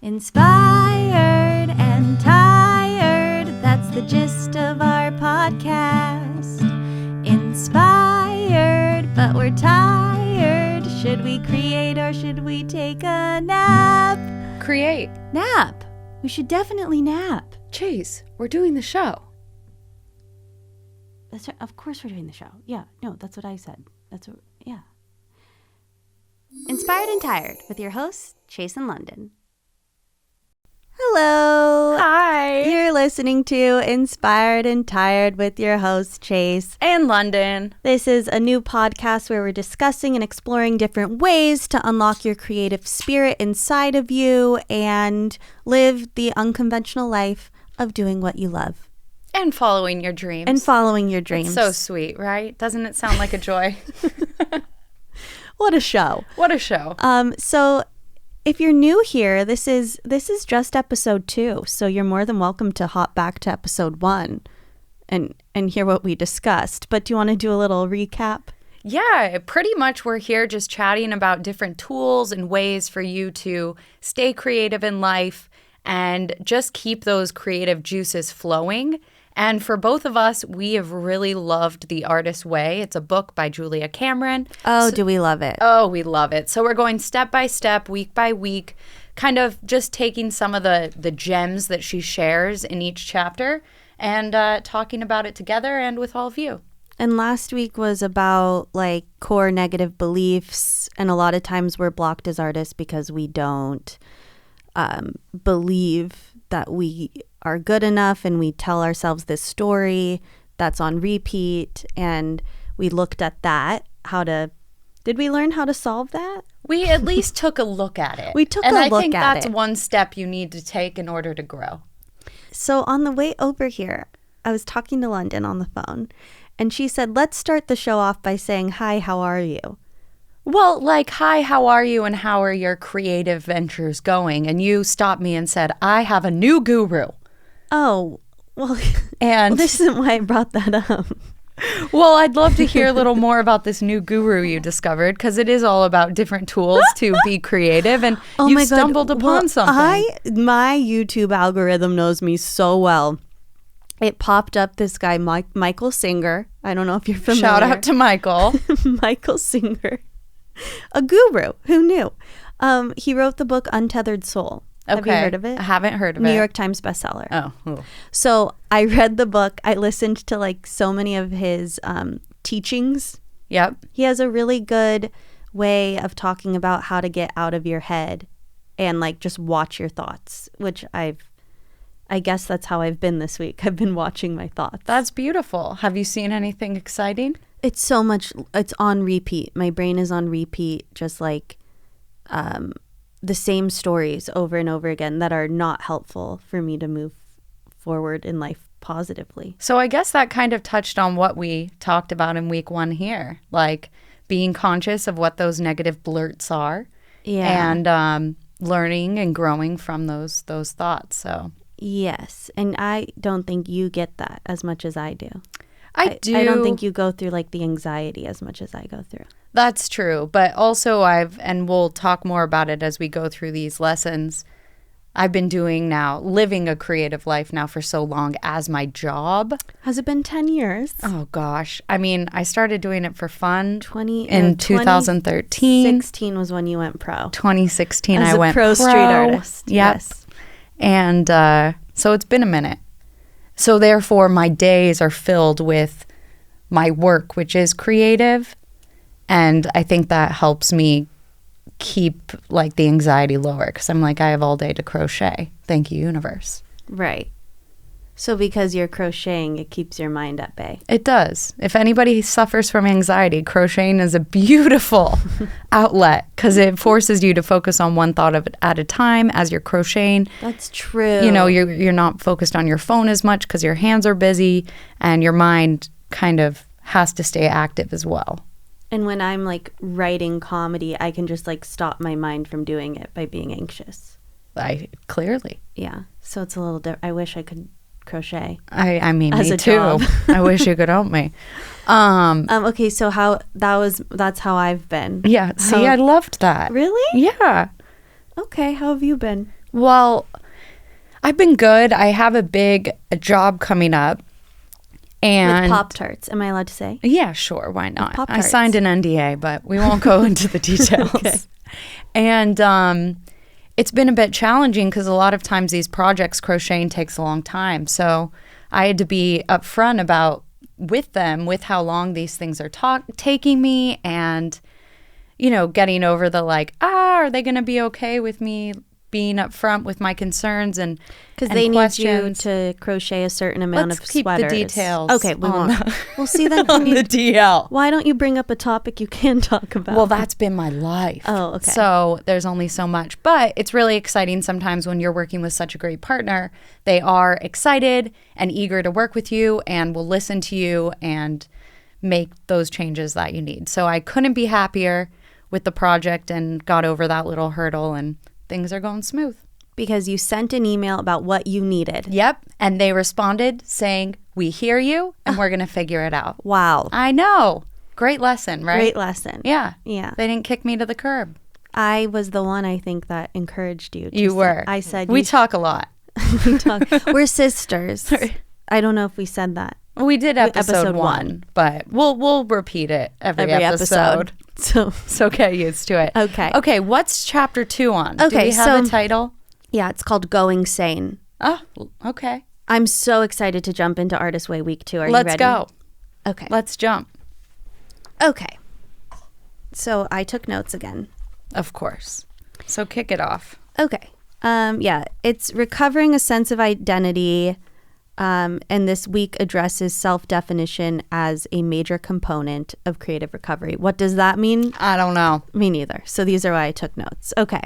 Inspired and tired, that's the gist of our podcast. Inspired, but we're tired. Should we create or should we take a nap? Create. Nap. We should definitely nap. Chase, we're doing the show. That's right. Of course we're doing the show. Yeah, no, that's what I said. Yeah. Inspired and Tired with your hosts, Chase and London. Hello. Hi. You're listening to Inspired and Tired with your host, Chase. And London. This is a new podcast where we're discussing and exploring different ways to unlock your creative spirit inside of you and live the unconventional life of doing what you love. And following your dreams. It's so sweet, right? Doesn't it sound like a joy? What a show. What a show. So if you're new here, this is just episode 2. So you're more than welcome to hop back to episode 1 and hear what we discussed. But do you want to do a little recap? Yeah, pretty much we're here just chatting about different tools and ways for you to stay creative in life and just keep those creative juices flowing. And for both of us, we have really loved The Artist's Way. It's a book by Julia Cameron. Oh, do we love it? Oh, we love it. So we're going step by step, week by week, kind of just taking some of the gems that she shares in each chapter and talking about it together and with all of you. And last week was about like core negative beliefs. And a lot of times we're blocked as artists because we don't believe that we are good enough, and we tell ourselves this story that's on repeat, and we looked at that. Did we learn how to solve that? We at least took a look at it. And I think that's one step you need to take in order to grow. So on the way over here, I was talking to London on the phone, and she said, let's start the show off by saying, hi, how are you? Well, like, hi, how are you, and how are your creative ventures going? And you stopped me and said, I have a new guru. Oh, well, and this isn't why I brought that up. Well, I'd love to hear a little more about this new guru you discovered, because it is all about different tools to be creative, and you stumbled upon something. My YouTube algorithm knows me so well. It popped up this guy, Michael Singer. I don't know if you're familiar. Shout out to Michael. Michael Singer. A guru. Who knew? He wrote the book Untethered Soul. Okay. Have you heard of it? I haven't heard of it. New York Times bestseller. Oh. So I read the book. I listened to like so many of his teachings. Yep. He has a really good way of talking about how to get out of your head and like just watch your thoughts, which I guess that's how I've been this week. I've been watching my thoughts. That's beautiful. Have you seen anything exciting? It's so much. It's on repeat. My brain is on repeat, just like the same stories over and over again that are not helpful for me to move forward in life positively. So I guess that kind of touched on what we talked about in week 1 here, like being conscious of what those negative blurts are, and learning and growing from those thoughts. So yes, and I don't think you get that as much as I do. I do. I don't think you go through like the anxiety as much as I go through. That's true. But also and we'll talk more about it as we go through these lessons, I've been living a creative life now for so long as my job. Has it been 10 years? Oh, gosh. I mean, I started doing it for fun in 2013. 2016 was when you went pro. 2016, I went pro. Street artist. Yep. Yes. And so it's been a minute. So therefore, my days are filled with my work, which is creative. And I think that helps me keep like the anxiety lower, because I'm like, I have all day to crochet. Thank you, universe. Right. So because you're crocheting, it keeps your mind at bay. It does. If anybody suffers from anxiety, crocheting is a beautiful outlet, because it forces you to focus on one thought at a time as you're crocheting. That's true. You know, you're not focused on your phone as much because your hands are busy, and your mind kind of has to stay active as well. And when I'm like writing comedy, I can just like stop my mind from doing it by being anxious. Clearly. Yeah. So it's a little different. I wish I could crochet. I mean, as me a too. job. I wish you could help me. Okay, so that's how I've been. Yeah. See, I loved that. Really? Yeah. Okay, how have you been? Well, I've been good. I have a job coming up. And With Pop-Tarts, am I allowed to say? Yeah, sure. Why not? I Pop-Tarts. signed an NDA, but we won't go into the details. Okay. And it's been a bit challenging because a lot of times these projects, crocheting takes a long time. So I had to be upfront about with them, with how long these things are taking me, and, you know, getting over the like, are they going to be okay with me being upfront with my concerns and because they questions. need you to crochet a certain amount Let's of keep sweaters. the details. Okay, we won't. We'll see then. On the DL. Why don't you bring up a topic you can talk about? Well, that's been my life. Oh, okay. So there's only so much. But it's really exciting sometimes when you're working with such a great partner. They are excited and eager to work with you and will listen to you and make those changes that you need. So I couldn't be happier with the project and got over that little hurdle, and things are going smooth. Because you sent an email about what you needed. Yep. And they responded saying, we hear you and we're going to figure it out. Wow. I know. Great lesson, right? Great lesson. Yeah. Yeah. They didn't kick me to the curb. I was the one, I think, that encouraged you. You were. I said. We talk a lot. We talk. We're sisters. I don't know if we said that. We did episode one, but we'll repeat it every episode. So get used to it. Okay. Okay, what's chapter 2 on? Okay, Do we have a title? Yeah, it's called Going Sane. Oh, okay. I'm so excited to jump into Artist Way Week 2. Are you ready? Let's go. Okay. Let's jump. Okay. So I took notes again. Of course. So kick it off. Okay. Yeah, it's recovering a sense of identity. And this week addresses self-definition as a major component of creative recovery. What does that mean? I don't know. Me neither. So these are why I took notes. Okay.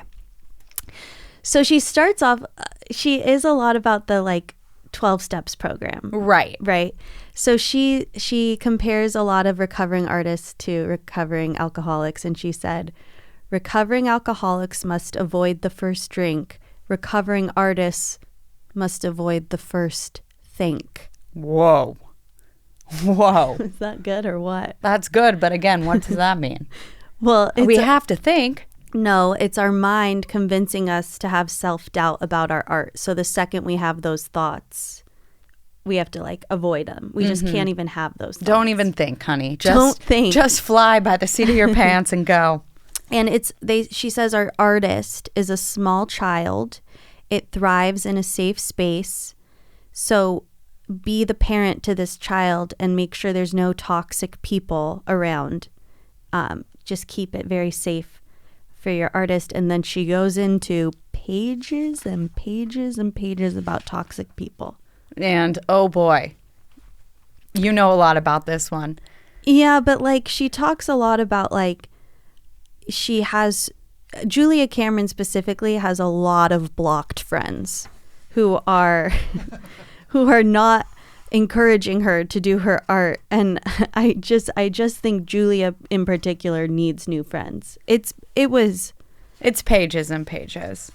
So she starts off, she is a lot about the like 12 steps program. Right. Right. So she compares a lot of recovering artists to recovering alcoholics. And she said, recovering alcoholics must avoid the first drink. Recovering artists must avoid the first think. Whoa. Is that good or what? That's good. But again, what does that mean? Well, we have to think. No, it's our mind convincing us to have self-doubt about our art. So the second we have those thoughts, we have to like avoid them. We just can't even have those thoughts. Don't even think, honey. Don't think. Just fly by the seat of your pants and go. And she says our artist is a small child. It thrives in a safe space. So be the parent to this child and make sure there's no toxic people around. Just keep it very safe for your artist. And then she goes into pages and pages and pages about toxic people. And oh boy, you know a lot about this one. Yeah, but like she talks a lot about like Julia Cameron specifically has a lot of blocked friends who are not encouraging her to do her art, and I just think Julia in particular needs new friends. It's pages and pages.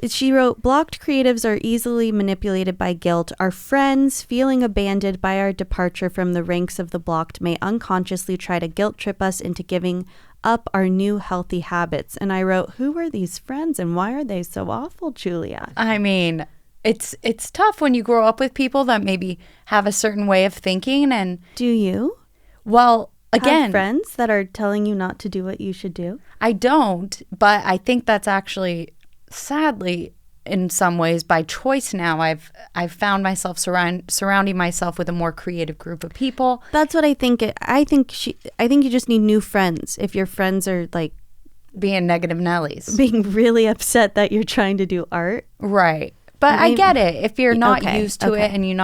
She wrote, blocked creatives are easily manipulated by guilt. Our friends, feeling abandoned by our departure from the ranks of the blocked, may unconsciously try to guilt trip us into giving up our new healthy habits. And I wrote, who are these friends and why are they so awful, Julia? I mean, it's tough when you grow up with people that maybe have a certain way of thinking. And do you? Well, again, have friends that are telling you not to do what you should do? I don't, but I think that's actually, sadly, in some ways by choice now. I've found myself surrounding myself with a more creative group of people. That's what I think. I think you just need new friends. If your friends are like being negative Nellies, being really upset that you're trying to do art, right? But I get it. If you're not used to it and you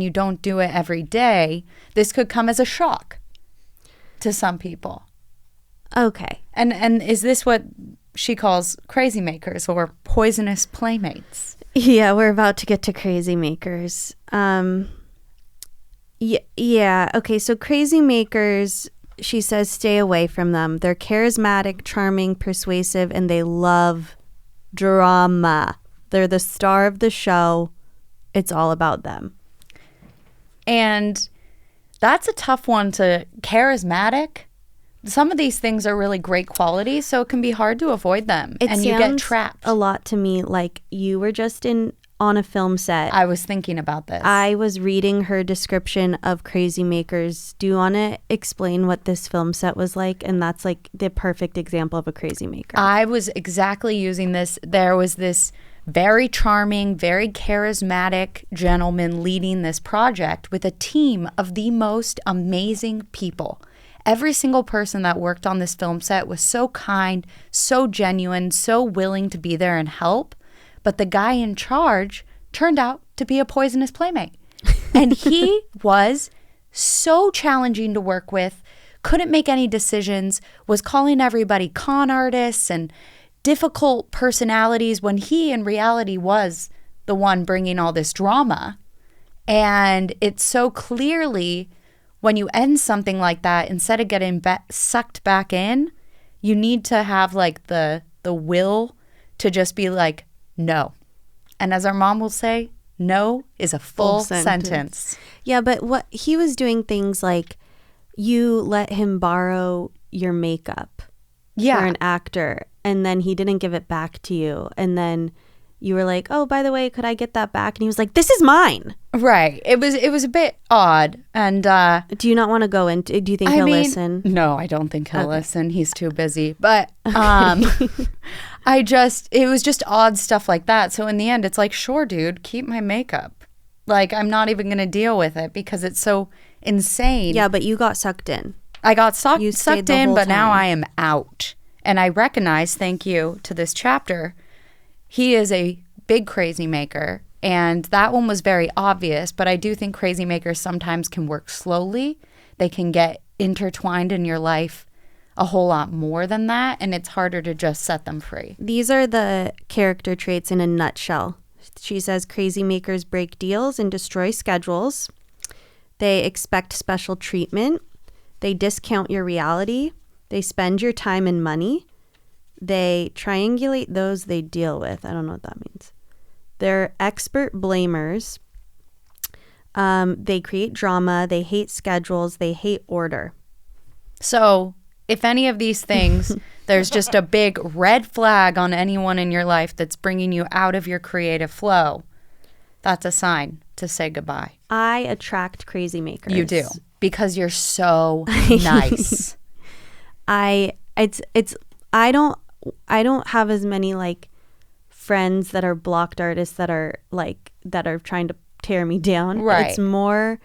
don't do it every day, this could come as a shock to some people. Okay. And is this what she calls crazy makers or poisonous playmates? Yeah, we're about to get to crazy makers. Yeah. Okay, so crazy makers, she says, stay away from them. They're charismatic, charming, persuasive, and they love drama. They're the star of the show. It's all about them. And that's a tough one to charismatic. some of these things are really great quality, so it can be hard to avoid them. And you get trapped. A lot to me like you were just on a film set. I was thinking about this. I was reading her description of Crazy Makers. Do you want to explain what this film set was like? And that's like the perfect example of a crazy maker. I was exactly using this. There was this very charming, very charismatic gentleman leading this project with a team of the most amazing people. Every single person that worked on this film set was so kind, so genuine, so willing to be there and help. But the guy in charge turned out to be a poisonous playmate. And he was so challenging to work with, couldn't make any decisions, was calling everybody con artists and difficult personalities when he in reality was the one bringing all this drama. And it's so clearly when you end something like that, instead of getting sucked back in, you need to have like the will to just be like, no. And as our mom will say, no is a full sentence. Yeah, but what he was doing things like you let him borrow your makeup for an actor, and then he didn't give it back to you. And then you were like, oh, by the way, could I get that back? And he was like, this is mine. Right. It was a bit odd. And do you not want to go into, do you think he'll listen? No, I don't think he'll listen. He's too busy. But it was just odd stuff like that. So in the end, it's like, sure, dude, keep my makeup. Like, I'm not even going to deal with it because it's so insane. Yeah, but you got sucked in. I got sucked in, but now I am out. And I recognize, thank you to this chapter, he is a big crazy maker. And that one was very obvious, but I do think crazy makers sometimes can work slowly. They can get intertwined in your life a whole lot more than that, and it's harder to just set them free. These are the character traits in a nutshell. She says crazy makers break deals and destroy schedules. They expect special treatment. They discount your reality. They spend your time and money. They triangulate those they deal with. I don't know what that means. They're expert blamers. They create drama. They hate schedules. They hate order. So if any of these things, there's just a big red flag on anyone in your life that's bringing you out of your creative flow, that's a sign to say goodbye. I attract crazy makers. You do, because you're so nice. I don't have as many like friends that are blocked artists that are trying to tear me down. Right. It's more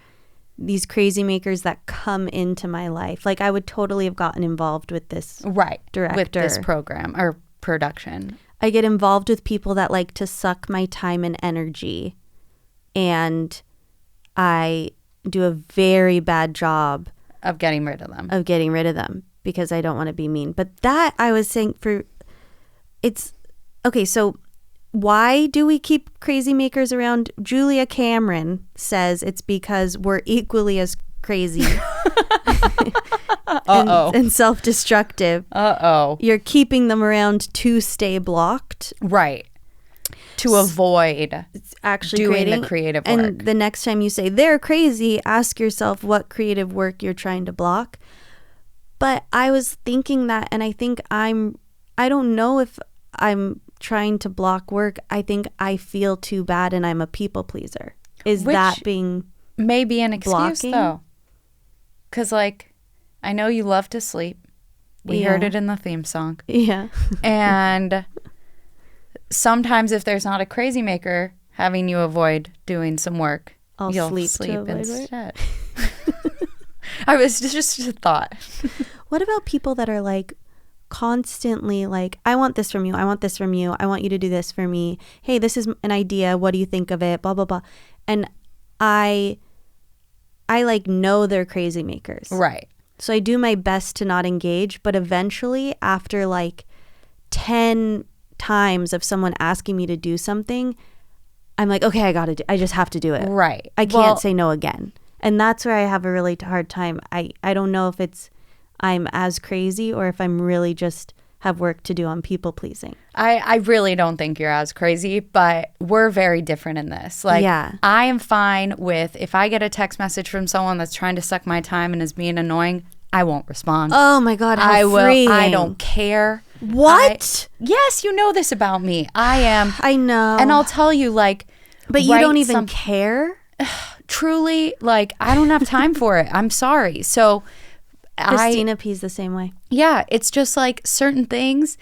these crazy makers that come into my life. Like I would totally have gotten involved with this director. With this program or production. I get involved with people that like to suck my time and energy, and I do a very bad job of getting rid of them. Because I don't want to be mean. But that I was saying okay, so why do we keep crazy makers around? Julia Cameron says it's because we're equally as crazy and self-destructive. You're keeping them around to stay blocked. Right. To avoid actually doing the creative work. And the next time you say they're crazy, ask yourself what creative work you're trying to block. But I was thinking that, and I think I don't know if I'm trying to block work. I think I feel too bad and I'm a people pleaser. Which that being maybe an excuse blocking? Though? Because like, I know you love to sleep. We heard it in the theme song. Yeah. And sometimes if there's not a crazy maker having you avoid doing some work, you'll sleep instead. I was just a thought. What about people that are like constantly like, I want this from you. I want this from you. I want you to do this for me. Hey, this is an idea. What do you think of it? Blah, blah, blah. And I like know they're crazy makers. Right. So I do my best to not engage. But eventually after like 10 times of someone asking me to do something, I'm like, okay, I just have to do it. Right. I can't say no again. And that's where I have a really hard time. I don't know if I'm as crazy or if I'm really just have work to do on people pleasing. I really don't think you're as crazy, but we're very different in this. Like, I am fine with if I get a text message from someone that's trying to suck my time and is being annoying, I won't respond. Oh my God, how I will. freeing. I don't care. What? Yes, you know this about me. I am. I know. And I'll tell you, like, but you write don't even care? Truly, like, I don't have time for it. I'm sorry. So Christina P's the same way. yeah, it's just like certain things.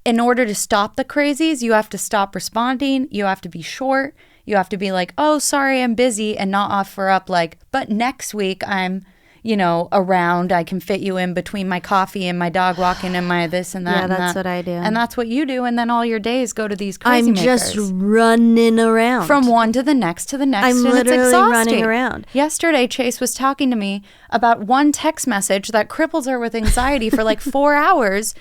In order to stop the crazies, you have to stop responding. You have to be short. You have to be like, oh, sorry, I'm busy, and not offer up like, but next week I'm, around. I can fit you in between my coffee and my dog walking and my this and that. Yeah, and that's that. what I do. And that's what you do. And then all your days go to these crazy I'm makers. just running around. From one to the next to the next. I'm and literally it's exhausting. running around. Yesterday, Chase was talking to me about one text message that cripples her with anxiety for like 4 hours.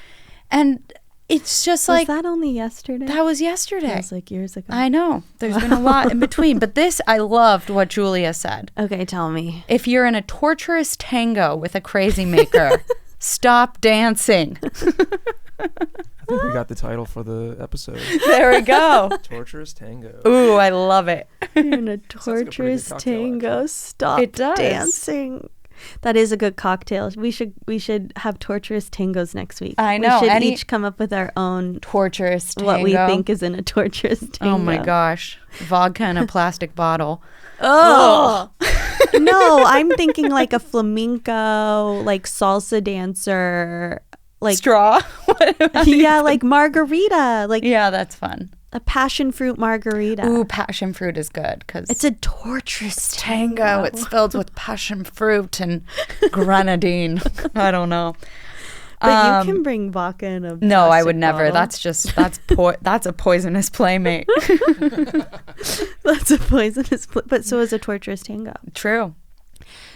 And it's just Was like, that only yesterday? that was yesterday. That was like years ago. I know. There's been a lot in between. But this, I loved what Julia said. Okay, tell me. If you're in a torturous tango with a crazy maker, stop dancing. I think we got the title for the episode. There we go. Torturous Tango. Ooh, I love it. You're in a like a pretty good torturous cocktail, tango. actually. Stop It does. dancing. That is a good cocktail. We should have torturous tangos next week. I know. We should each come up with our own Torturous tango. what we think is in a torturous tango. Oh my gosh. Vodka in a plastic bottle. Oh. No, I'm thinking like a flamenco, like salsa dancer, like Straw? yeah, like margarita, like Yeah, that's fun. a passion fruit margarita. Ooh, passion fruit is good because It's a torturous tango. It's filled with passion fruit and grenadine. I don't know. But you can bring vodka in a No, I plastic would never. bottle. That's a poisonous playmate. That's a poisonous, but so is a torturous tango. True.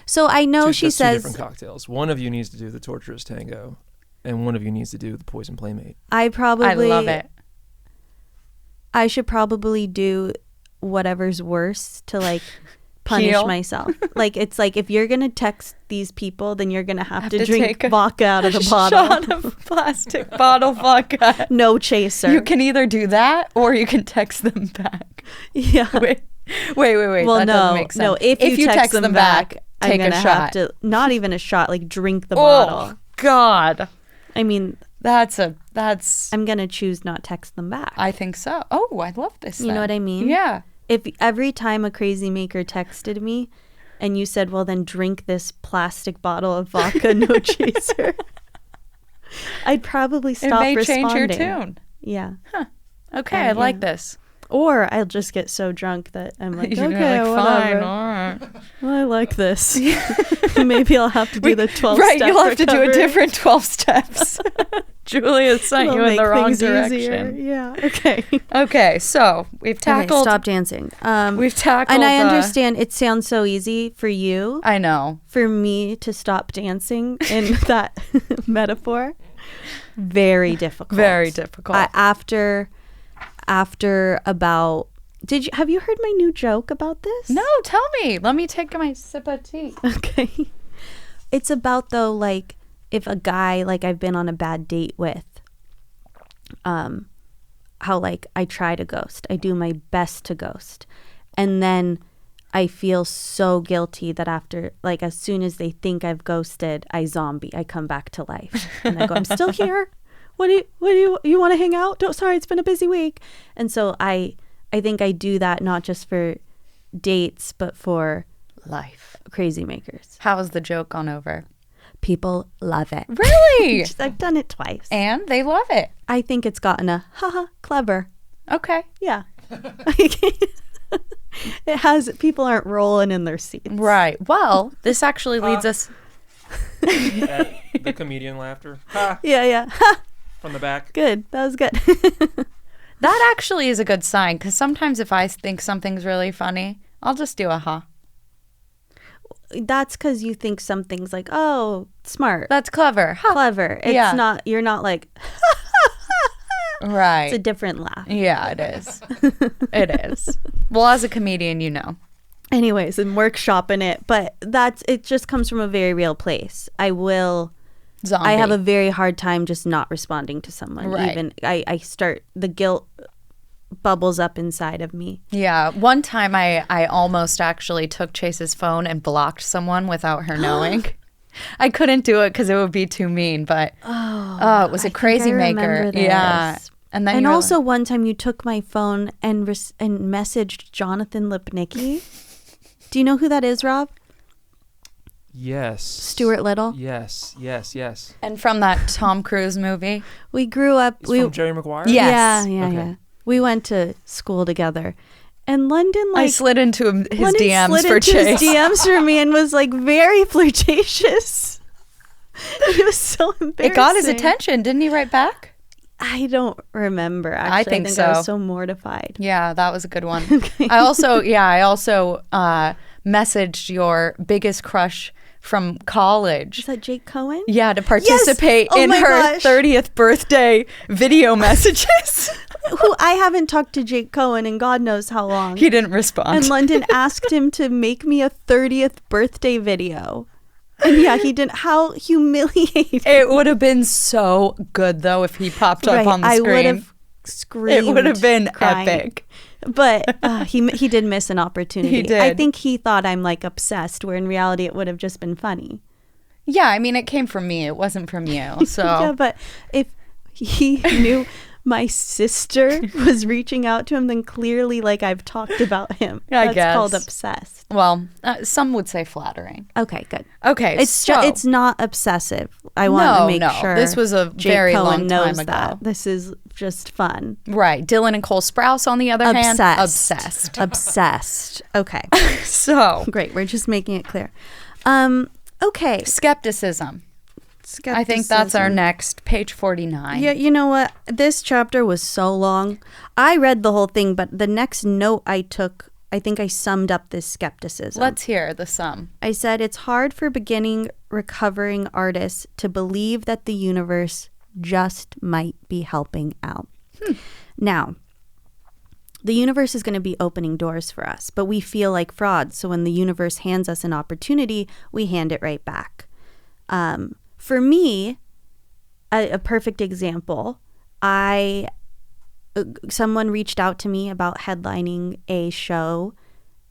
So I know That's she two says different cocktails. One of you needs to do the Torturous Tango, and one of you needs to do the Poison Playmate. I love it. I should probably do whatever's worse to like punish Heal. myself. Like it's like if you're gonna text these people, then you're gonna have to to drink take a vodka out of the bottle. Shot of plastic bottle vodka. No chaser. You can either do that or you can text them back. yeah. Wait. Well, that no, doesn't make sense. no. If you text them back, I'm take gonna a have shot. to not even a shot, like drink the Oh bottle. God, I mean, that's. I'm gonna choose not text them back. I think so. Oh, I love this. You know what I mean? Yeah. If every time a crazy maker texted me and you said, well, then drink this plastic bottle of vodka, no chaser, I'd probably stop it may responding. change your tune. Yeah. Okay, Yeah, I like yeah. this. Or I'll just get so drunk that I'm like, You're okay, like, whatever. fine, all right. I like this. Maybe I'll have to do the 12 Right, step you'll have to do a recovery. different 12 steps. Julia sent It'll you in make the wrong things direction. easier. Yeah. Okay. Okay, so we've tackled. Stop dancing. We've tackled. And I understand it sounds so easy for you. I know. For me to stop dancing in that metaphor, very difficult. Very difficult. After about, have you heard my new joke about this? No, tell me. Let me take my sip of tea. Okay. It's about though, like if a guy like I've been on a bad date with, how like I try to ghost. I do my best to ghost. And then I feel so guilty that after, like, as soon as they think I've ghosted, I come back to life. And I go, I'm still here. What do you want to hang out? Sorry, it's been a busy week. And so I think I do that not just for dates, but for Life. crazy makers. How has the joke gone over? People love it. Really? I've done it twice. And they love it. I think it's gotten a haha clever. Okay. Yeah. It has, people aren't rolling in their seats. Right. Well, this actually leads us. The comedian laughter. Ha! Yeah. From the back. Good. That was good. That actually is a good sign because sometimes if I think something's really funny, I'll just do a ha. That's because you think something's like, oh, smart. That's clever. Ha. Clever. It's Yeah. not, you're not like, Right. it's a different laugh. Yeah, it is. It is. Well, as a comedian, you know. Anyways, and workshopping it, but it just comes from a very real place. Zombie. I have a very hard time just not responding to someone. Right. Even I start, the guilt bubbles up inside of me. Yeah. One time I almost actually took Chase's phone and blocked someone without her knowing. I couldn't do it because it would be too mean, but it was a crazy maker. Yeah. And then also one time you took my phone and messaged Jonathan Lipnicki. Do you know who that is, Rob? Yes. Stuart Little? Yes. And from that Tom Cruise movie? We grew up. It's from Jerry Maguire? Yes. Yeah. We went to school together. And London, I slid into his London DMs slid for into Chase. his DMs for me and was like very flirtatious. It was so embarrassing. It got his attention. Didn't he write back? I don't remember, actually. I think so. I was so mortified. Yeah, that was a good one. Okay. I also messaged your biggest crush from college. Is that Jake Cohen? Yeah, to participate in her 30th birthday video messages. Who I haven't talked to Jake Cohen in God knows how long. He didn't respond. And London asked him to make me a 30th birthday video. And yeah, he didn't. How humiliating. It would have been so good, though, if he popped up on the screen. I would have screamed. It would have been crying. epic. But he did miss an opportunity. He did. I think he thought I'm like obsessed, where in reality it would have just been funny. Yeah, I mean, it came from me. It wasn't from you. So yeah, but if he knew my sister was reaching out to him, then clearly, like, I've talked about him. I That's guess. called obsessed. Well, some would say flattering. Okay, good. Okay, It's not obsessive. I want to make sure. This was a Jake very Cohen long knows time ago. that. This is just fun. Right. Dylan and Cole Sprouse, on the other hand, obsessed. Obsessed. Okay. So Great. We're just making it clear. Okay. Skepticism. I think that's our next, page 49. Yeah, you know what? This chapter was so long. I read the whole thing, but the next note I took, I think I summed up this skepticism. Let's hear the sum. I said, it's hard for beginning recovering artists to believe that the universe just might be helping out. Now, the universe is going to be opening doors for us, but we feel like frauds. So when the universe hands us an opportunity, we hand it right back. For me, a perfect example, someone reached out to me about headlining a show.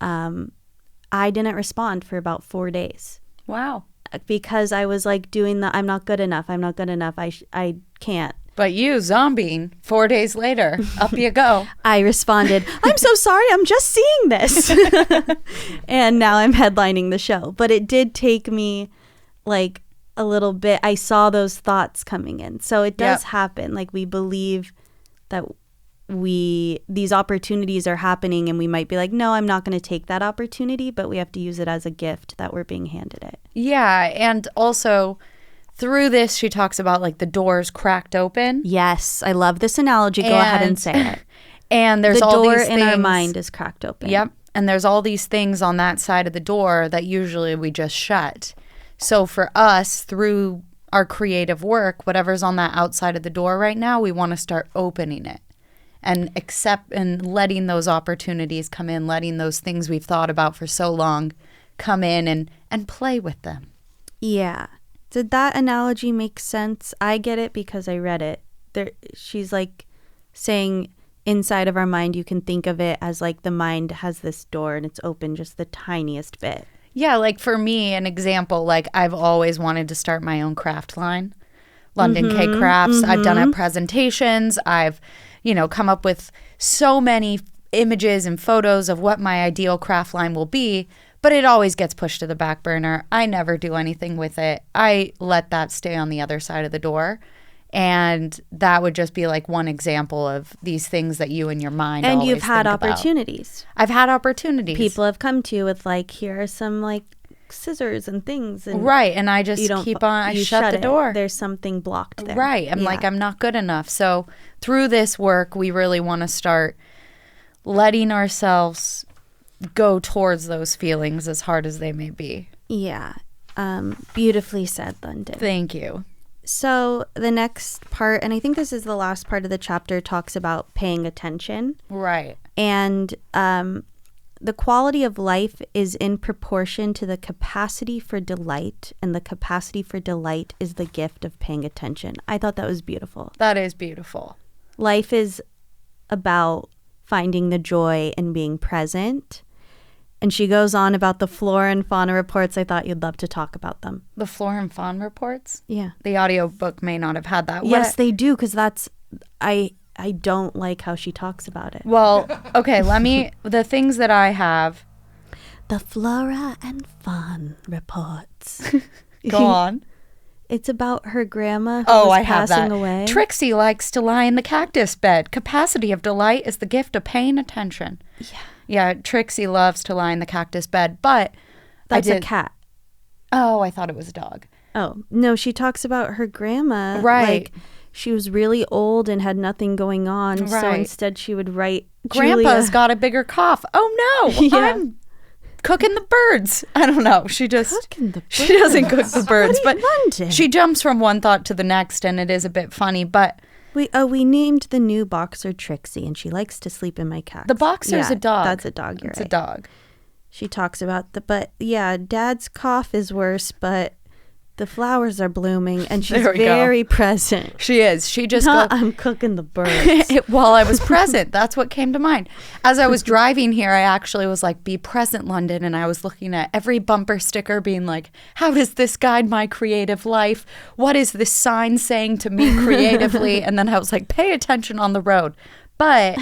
I didn't respond for about 4 days. Wow. Because I was like doing I'm not good enough. I can't. But you, zombie, 4 days later, up you go. I responded, I'm so sorry, I'm just seeing this. And now I'm headlining the show. But it did take me like a little bit. I saw those thoughts coming in. So it does happen. Like, we believe that these opportunities are happening, and we might be like, no, I'm not going to take that opportunity, but we have to use it as a gift that we're being handed it. Yeah. And also through this, she talks about like the doors cracked open. Yes. I love this analogy. Go ahead and say it. And there's the all door these in things, our mind is cracked open. Yep. And there's all these things on that side of the door that usually we just shut. So for us, through our creative work, whatever's on that outside of the door right now, we want to start opening it and accept and letting those opportunities come in, letting those things we've thought about for so long come in and play with them. Yeah. Did that analogy make sense? I get it because I read it. She's like saying inside of our mind, you can think of it as like the mind has this door and it's open just the tiniest bit. Yeah, like for me, an example, like I've always wanted to start my own craft line, London K Crafts. I've done it presentations. I've, come up with so many images and photos of what my ideal craft line will be, but it always gets pushed to the back burner. I never do anything with it. I let that stay on the other side of the door. And that would just be like one example of these things that you in your mind and always you've had think about. opportunities. I've had opportunities. People have come to you with like, here are some like scissors and things. And right. And I just keep on, I shut the door. There's something blocked there. Right. I'm like, I'm not good enough. So through this work, we really want to start letting ourselves go towards those feelings as hard as they may be. Yeah. Beautifully said, London. Thank you. So the next part, and I think this is the last part of the chapter, talks about paying attention. Right. And the quality of life is in proportion to the capacity for delight, and the capacity for delight is the gift of paying attention. I thought that was beautiful. That is beautiful. Life is about finding the joy and being present. And she goes on about the flora and fauna reports. I thought you'd love to talk about them. The flora and fauna reports? Yeah. The audiobook may not have had that. Yes, they do, because that's... I don't like how she talks about it. Well, okay, the things that I have. The flora and fauna reports. Go on. It's about her grandma who Oh, was I have passing that. away. Trixie likes to lie in the cactus bed. Capacity of delight is the gift of paying attention. Yeah. Yeah, Trixie loves to lie in the cactus bed, but That's a cat. Oh, I thought it was a dog. Oh, no, she talks about her grandma. Right. Like, she was really old and had nothing going on. So Right. instead she would write Grandpa's Julia. got a bigger cough. Oh, no. Yeah. I'm cooking the birds. I don't know. She just... Cooking the She doesn't cook the birds, What are but you wanting? she jumps from one thought to the next, and it is a bit funny, but... We named the new boxer Trixie, and she likes to sleep in my cat. The boxer's a dog. That's a dog. You're It's right. a dog. She talks about Dad's cough is worse, but the flowers are blooming, and she's There we go. very present. She is. She just Not, goes... I'm cooking the birds. While I was present, that's what came to mind. As I was driving here, I actually was like, be present, London. And I was looking at every bumper sticker being like, how does this guide my creative life? What is this sign saying to me creatively? And then I was like, pay attention on the road. But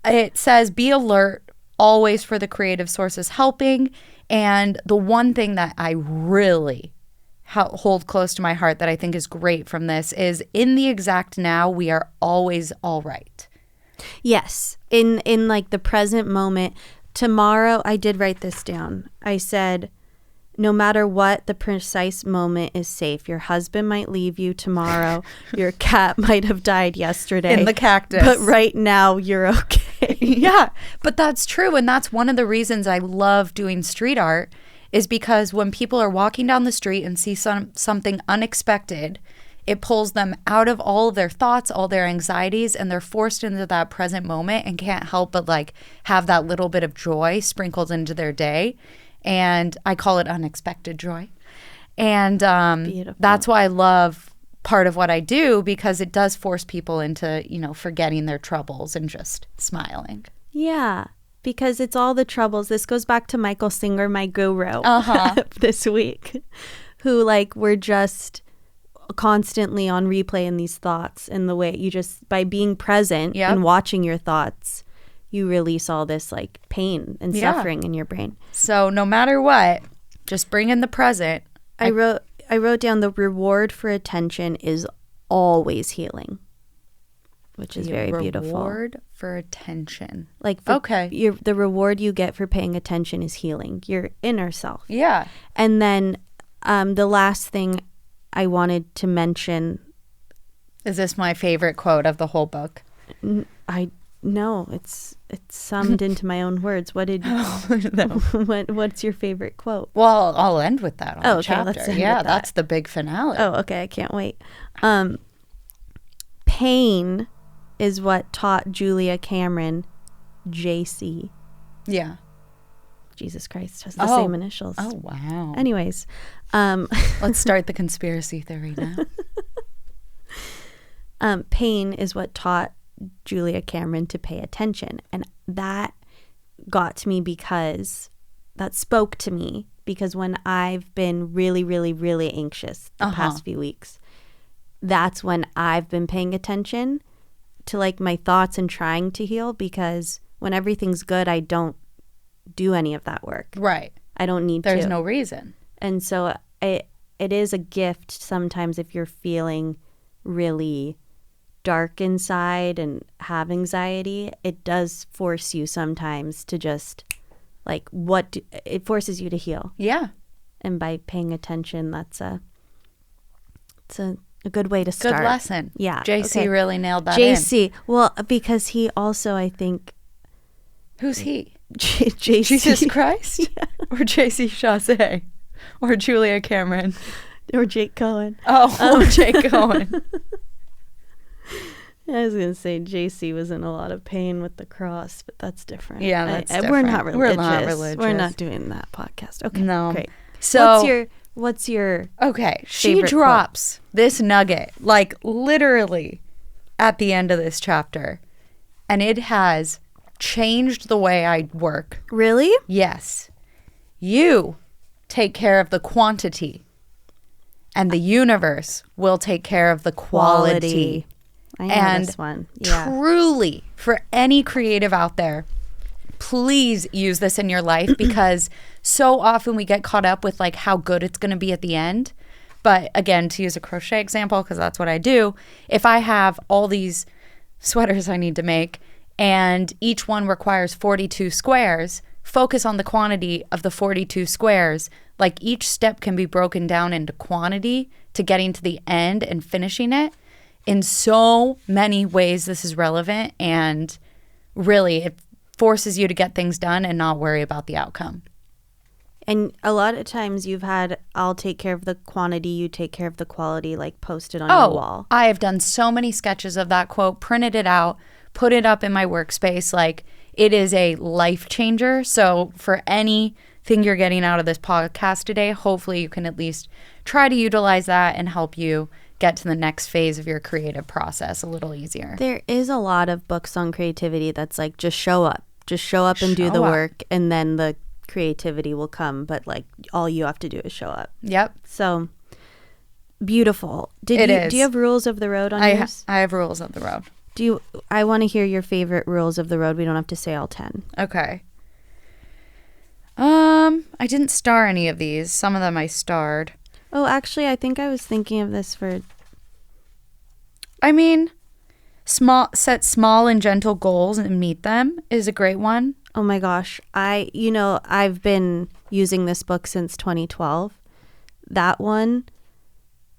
it says, be alert, always for the creative sources helping. And the one thing that I really hold close to my heart that I think is great from this is in the exact now, we are always all right. Yes. In like the present moment. Tomorrow, I did write this down. I said, no matter what, the precise moment is safe. Your husband might leave you tomorrow. Your cat might have died yesterday. In the cactus. But right now, you're okay. Yeah, but that's true. And that's one of the reasons I love doing street art is because when people are walking down the street and see something unexpected, it pulls them out of all of their thoughts, all their anxieties, and they're forced into that present moment and can't help but like have that little bit of joy sprinkled into their day. And I call it unexpected joy. And that's why I love part of what I do, because it does force people into, forgetting their troubles and just smiling. Yeah. Because it's all the troubles. This goes back to Michael Singer, my guru, this week, who were just constantly on replay in these thoughts, and the way you just, by being present and watching your thoughts, you release all this pain and suffering in your brain. So no matter what, just bring in the present. I wrote down the reward for attention is always healing. Which is very beautiful. Reward for attention. The reward you get for paying attention is healing your inner self. Yeah. And then the last thing I wanted to mention. Is this my favorite quote of the whole book? No, it's summed into my own words. What did what's your favorite quote? Well, I'll end with that on the okay, chapter. let's end with that's the big finale. Oh, okay, I can't wait. Pain is what taught Julia Cameron JC. Yeah. Jesus Christ, has the same initials. Oh, wow. Anyways. Let's start the conspiracy theory now. Pain is what taught Julia Cameron to pay attention. And that got to me because that spoke to me, because when I've been really, really, really anxious the past few weeks, that's when I've been paying attention to my thoughts and trying to heal, because when everything's good, I don't do any of that work. Right. I don't need There's no reason. And so it is a gift sometimes if you're feeling really dark inside and have anxiety. It does force you sometimes to just it forces you to heal. Yeah. And by paying attention, it's a good way to start. Good lesson. Yeah. JC really nailed that JC. Well, because he also, I think. Who's he? JC. Jesus Christ? Yeah. Or JC Chazé? Or Julia Cameron? Or Jake Cohen. Oh, Jake Cohen. I was going to say JC was in a lot of pain with the cross, but that's different. Yeah, that's different. We're not religious. We're not religious. We're not doing that podcast. Okay, no. Great. So what's your okay, she drops this nugget, literally at the end of this chapter, and it has changed the way I work. Really? Yes. You take care of the quantity, and the universe will take care of the quality. I know And this one. Yeah. truly, for any creative out there, please use this in your life, because so often we get caught up with like how good it's going to be at the end. But again, to use a crochet example, because that's what I do, if I have all these sweaters I need to make and each one requires 42 squares, focus on the quantity of the 42 squares. Like each step can be broken down into quantity to getting to the end and finishing it. In so many ways, this is relevant, and really it forces you to get things done and not worry about the outcome. And a lot of times you've had, I'll take care of the quantity, you take care of the quality, like posted on your wall. I have done so many sketches of that quote, printed it out, put it up in my workspace. Like, it is a life changer. So for anything you're getting out of this podcast today, hopefully you can at least try to utilize that and help you get to the next phase of your creative process a little easier. There is a lot of books on creativity that's like, just show up and do the work, and then the creativity will come. But like, all you have to do is show up. Yep. So beautiful. Do you have rules of the road on yours? I have rules of the road. I want to hear your favorite rules of the road. We don't have to say all 10. Okay. I didn't star any of these. Some of them I starred. Oh, actually, I think I was thinking of this for... I mean, set small and gentle goals and meet them is a great one. Oh my gosh. I've been using this book since 2012. That one,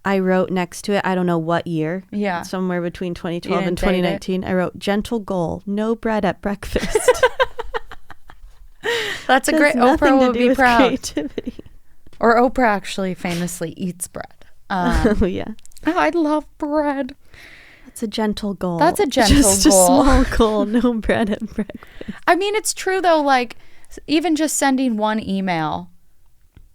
I wrote next to it, I don't know what year. Yeah. Somewhere between 2012 and 2019. I wrote, gentle goal, no bread at breakfast. That's a great... Oprah would be proud. Creativity. Or Oprah actually famously eats bread. Oh, yeah. I love bread. That's a gentle goal. That's a gentle Just goal. a small goal, no bread at breakfast. I mean, it's true, though. Like, even just sending one email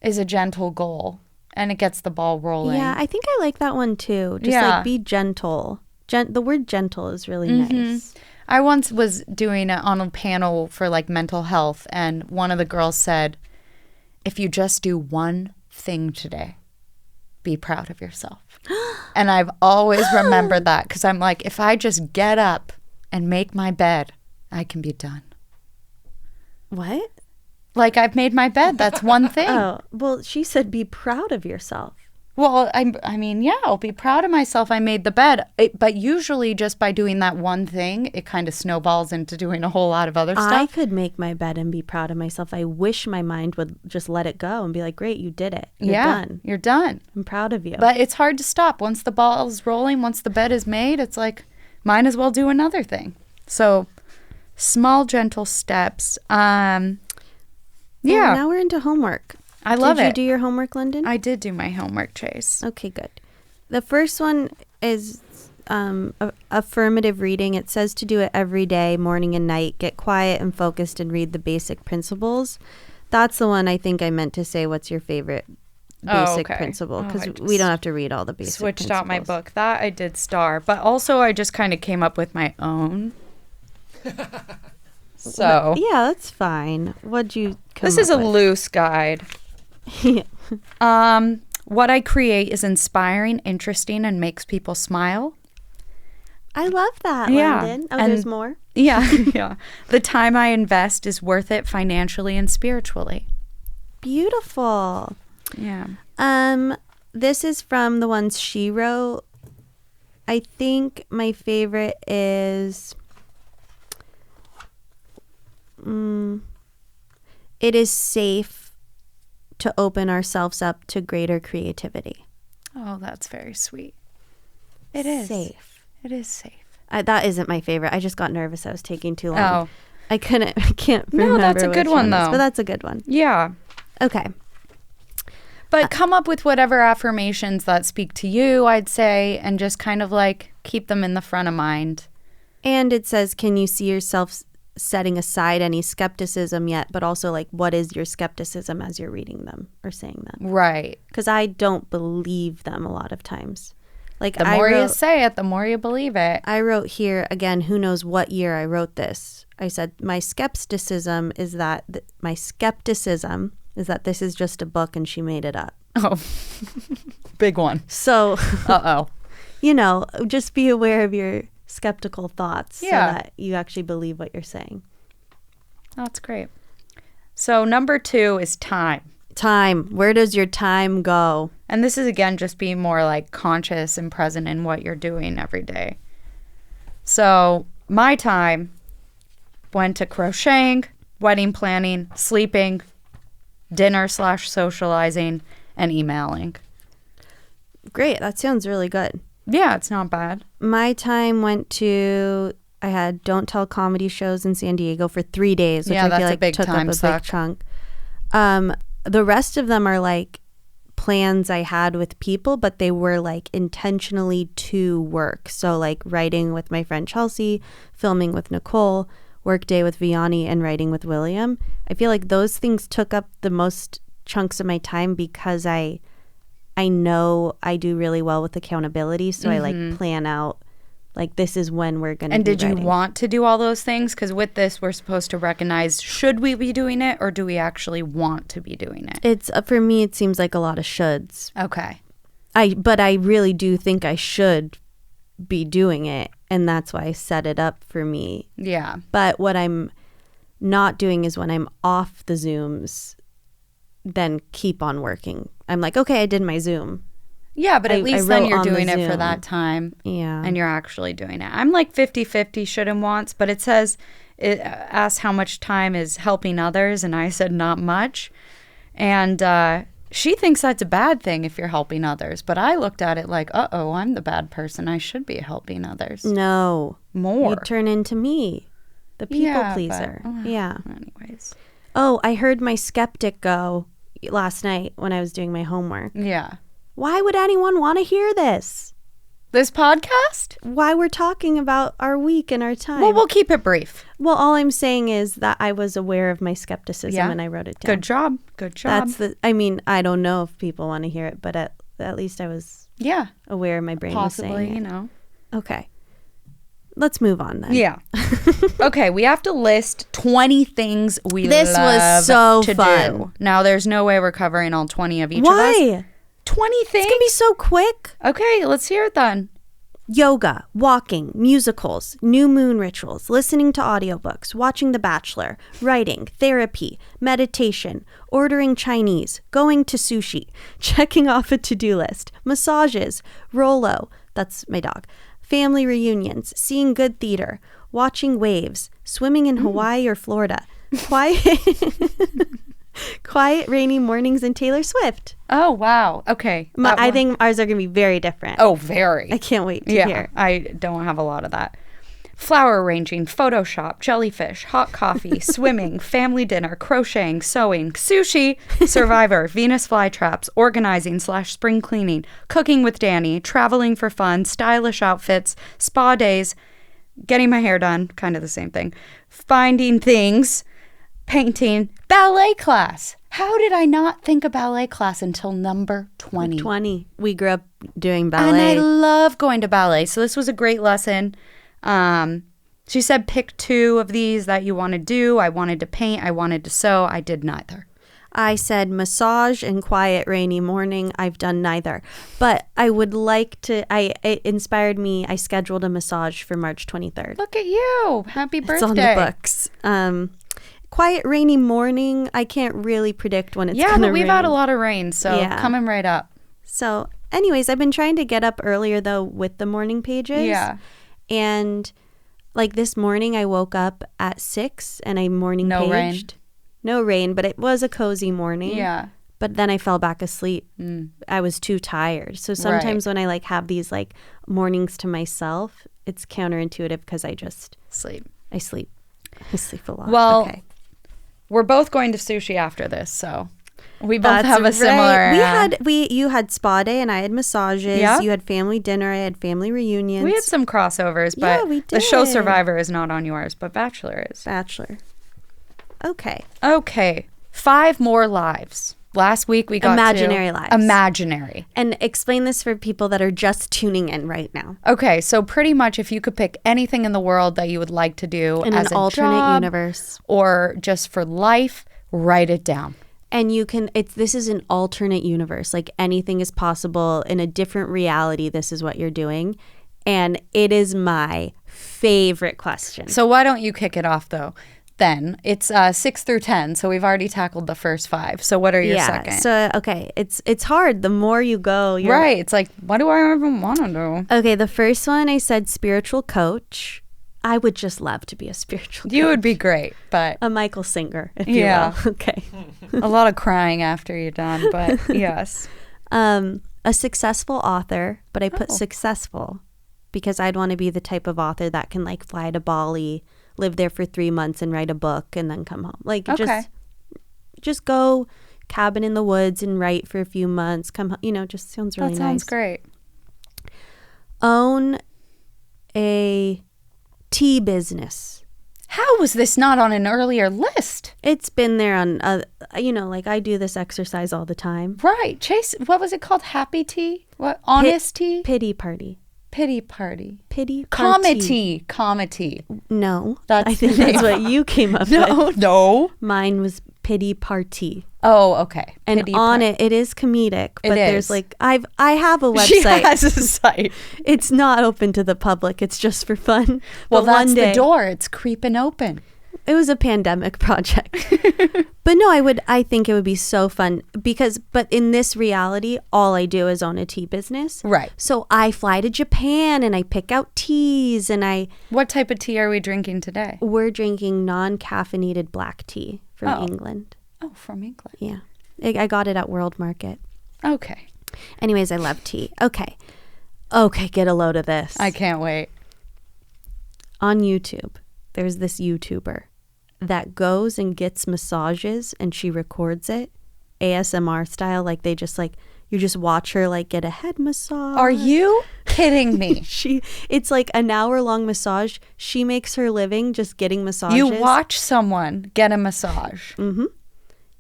is a gentle goal, and it gets the ball rolling. Yeah, I think I like that one, too. Just, like, be gentle. The word gentle is really nice. I once was doing it on a panel for, like, mental health, and one of the girls said, if you just do one thing today, be proud of yourself. And I've always remembered that, because I'm like, if I just get up and make my bed, I can be done. What? Like, I've made my bed. That's one thing. Oh, well, she said be proud of yourself. Well, I mean, yeah, I'll be proud of myself. I made the bed. But usually just by doing that one thing, it kind of snowballs into doing a whole lot of other stuff. I could make my bed and be proud of myself. I wish my mind would just let it go and be like, great, you did it. You're done. You're done. I'm proud of you. But it's hard to stop. Once the ball is rolling, once the bed is made, it's like, might as well do another thing. So small, gentle steps. Yeah. Well, now we're into homework. I love it. Did you do your homework, London? I did do my homework, Chase. Okay, good. The first one is affirmative reading. It says to do it every day, morning and night. Get quiet and focused and read the basic principles. That's the one I think I meant to say, what's your favorite basic principle? Because we don't have to read all the basic switched principles. out my book. That I did star. But also I just kind of came up with my own. So. Yeah, that's fine. What'd you come This is up a with? loose guide. Yeah. What I create is inspiring, interesting, and makes people smile. I love that, Yeah. Landon. Oh, And- there's more? Yeah, yeah. The time I invest is worth it financially and spiritually. Beautiful. Yeah. This is from the ones she wrote. I think my favorite is it is safe to open ourselves up to greater creativity. Oh, that's very sweet. It is safe. It is safe. That isn't my favorite. I just got nervous. I was taking too long. Oh. I can't remember. No, that's a good which one, is, though. but that's a good one. Yeah. Okay. But come up with whatever affirmations that speak to you, I'd say, and just kind of like keep them in the front of mind. And it says, can you see yourself setting aside any skepticism yet? But also, like, what is your skepticism as you're reading them or saying them? Right. Because I don't believe them a lot of times. Like, The more you say it, the more you believe it. I wrote here, again, who knows what year I wrote this. I said, my skepticism is that this is just a book and she made it up. Oh, big one. So, Uh-oh. Just be aware of your skeptical thoughts so Yeah. that you actually believe what you're saying. That's great. So number 2 is time. Time. Where does your time go? And this is, again, just being more like conscious and present in what you're doing every day. So my time went to crocheting, wedding planning, sleeping, dinner/socializing, and emailing. Great. That sounds really good. Yeah, it's not bad. My time went to, I had Don't Tell comedy shows in San Diego for 3 days, which Yeah, I that's feel a like big took time up a suck. big chunk. The rest of them are like plans I had with people, but they were like intentionally to work. So like writing with my friend Chelsea, filming with Nicole, work day with Vianney, and writing with William. I feel like those things took up the most chunks of my time because I know I do really well with accountability. So I like plan out like this is when we're going to And be did you writing. want to do all those things? Because with this, we're supposed to recognize, should we be doing it or do we actually want to be doing it? It's for me, it seems like a lot of shoulds. Okay. But I really do think I should be doing it. And that's why I set it up for me. Yeah. But what I'm not doing is when I'm off the Zooms, then keep on working. I'm like, okay, I did my Zoom. Yeah, but at I least then wrote you're on the doing it for Zoom. that time. Yeah. And you're actually doing it. I'm like 50-50 should and wants, but it says, it asks how much time is helping others, and I said not much. And she thinks that's a bad thing if you're helping others, but I looked at it like, uh-oh, I'm the bad person. I should be helping others No. more. You turn into me, the people Yeah, pleaser. but, Yeah. Anyways. Oh, I heard my skeptic go last night when I was doing my homework. Yeah. Why would anyone want to hear this? This podcast? Why we're talking about our week and our time? Well, we'll keep it brief. Well, all I'm saying is that I was aware of my skepticism Yeah. and I wrote it down. Good job. Good job. I don't know if people want to hear it, but at least I was yeah. aware my brain was Possibly, saying it. you know. Okay. Let's move on then. Yeah. Okay, we have to list 20 things we This love was so to fun. do. Now, there's no way we're covering all 20 of each of us. Why? 20 things? It's going to be so quick. Okay, let's hear it then. Yoga, walking, musicals, new moon rituals, listening to audiobooks, watching The Bachelor, writing, therapy, meditation, ordering Chinese, going to sushi, checking off a to-do list, massages, Rolo, that's my dog, family reunions, seeing good theater, watching waves, swimming in Hawaii or Florida, quiet rainy mornings in Taylor Swift. Oh, wow. Okay. I think ours are going to be very different. Oh, very. I can't wait to Yeah, hear. I don't have a lot of that. Flower arranging, Photoshop, jellyfish, hot coffee, swimming, family dinner, crocheting, sewing, sushi, Survivor, Venus flytraps, organizing/spring cleaning, cooking with Danny, traveling for fun, stylish outfits, spa days, getting my hair done, kind of the same thing, finding things, painting, ballet class. How did I not think of ballet class until number 20? 20. We grew up doing And I ballet. love going to ballet. So this was a great lesson. She said pick 2 of these that you want to do. I wanted to paint. I wanted to sew. I did neither. I said massage and quiet rainy morning. I've done neither. But I would like to, it inspired me. I scheduled a massage for March 23rd. Look at you. Happy birthday. It's on the books. Quiet rainy morning. I can't really predict when it's going to rain. Yeah, but we've had a lot of rain, so Yeah. coming right up. So anyways, I've been trying to get up earlier though with the morning pages. Yeah. And like this morning I woke up at 6 and I morning No rain. paged. No rain, but it was a cozy morning. Yeah. But then I fell back asleep. I was too tired. So sometimes when I like have these like mornings to myself, it's counterintuitive because I sleep. I sleep a lot. Well, okay. We're both going to sushi after this, so we both That's have a right. similar... You had spa day and I had massages. Yeah. You had family dinner. I had family reunions. We had some crossovers, but Yeah, we the show did. Survivor is not on yours, but Bachelor is. Bachelor. Okay. Okay, 5 more lives. last week we got Imaginary lives. Imaginary. And explain this for people that are just tuning in right now. Okay, so pretty much if you could pick anything in the world that you would like to do In as an a alternate job universe. or just for life, write it down. And you can, this is an alternate universe. Like anything is possible in a different reality. This is what you're doing. And it is my favorite question. So why don't you kick it off though? Then it's 6 through 10. So we've already tackled the first 5. So what are your second? So, okay. It's hard. The more you go. Right. It's like, what do I even want to do? Okay. The first one I said spiritual coach. I would just love to be a spiritual coach. You would be great, but a Michael Singer, if yeah. you will. Okay. A lot of crying after you're done, but yes. A successful author, but I put successful because I'd want to be the type of author that can like fly to Bali, live there for 3 months and write a book and then come home. Like just go cabin in the woods and write for a few months, come home, just sounds really nice. That sounds great. Own a tea business. How was this not on an earlier list? It's been there on, like I do this exercise all the time. Right. Chase, what was it called? Happy tea? What? Honest tea? Pity party. Pity party. Pity party. Comity. Comity. No. That's I think that's what you came up with. No. Mine was pity party. Oh, okay. And pity on it is comedic, but there's is. like I have a website. She has a site. It's not open to the public. It's just for fun. Well, but that's one day, the door. It's creeping open. It was a pandemic project. But no, I think it would be so fun but in this reality, all I do is own a tea business. Right. So I fly to Japan and I pick out teas and What type of tea are we drinking today? we're drinking non-caffeinated black tea from England. Oh, from England. Yeah. I got it at World Market. Okay. Anyways, I love tea. Okay, get a load of this. I can't wait. On YouTube, there's this YouTuber that goes and gets massages and she records it ASMR style. Like they just you just watch her like get a head massage. Are you kidding me? It's like an hour-long massage. She makes her living just getting massages. You watch someone get a massage. Mm-hmm.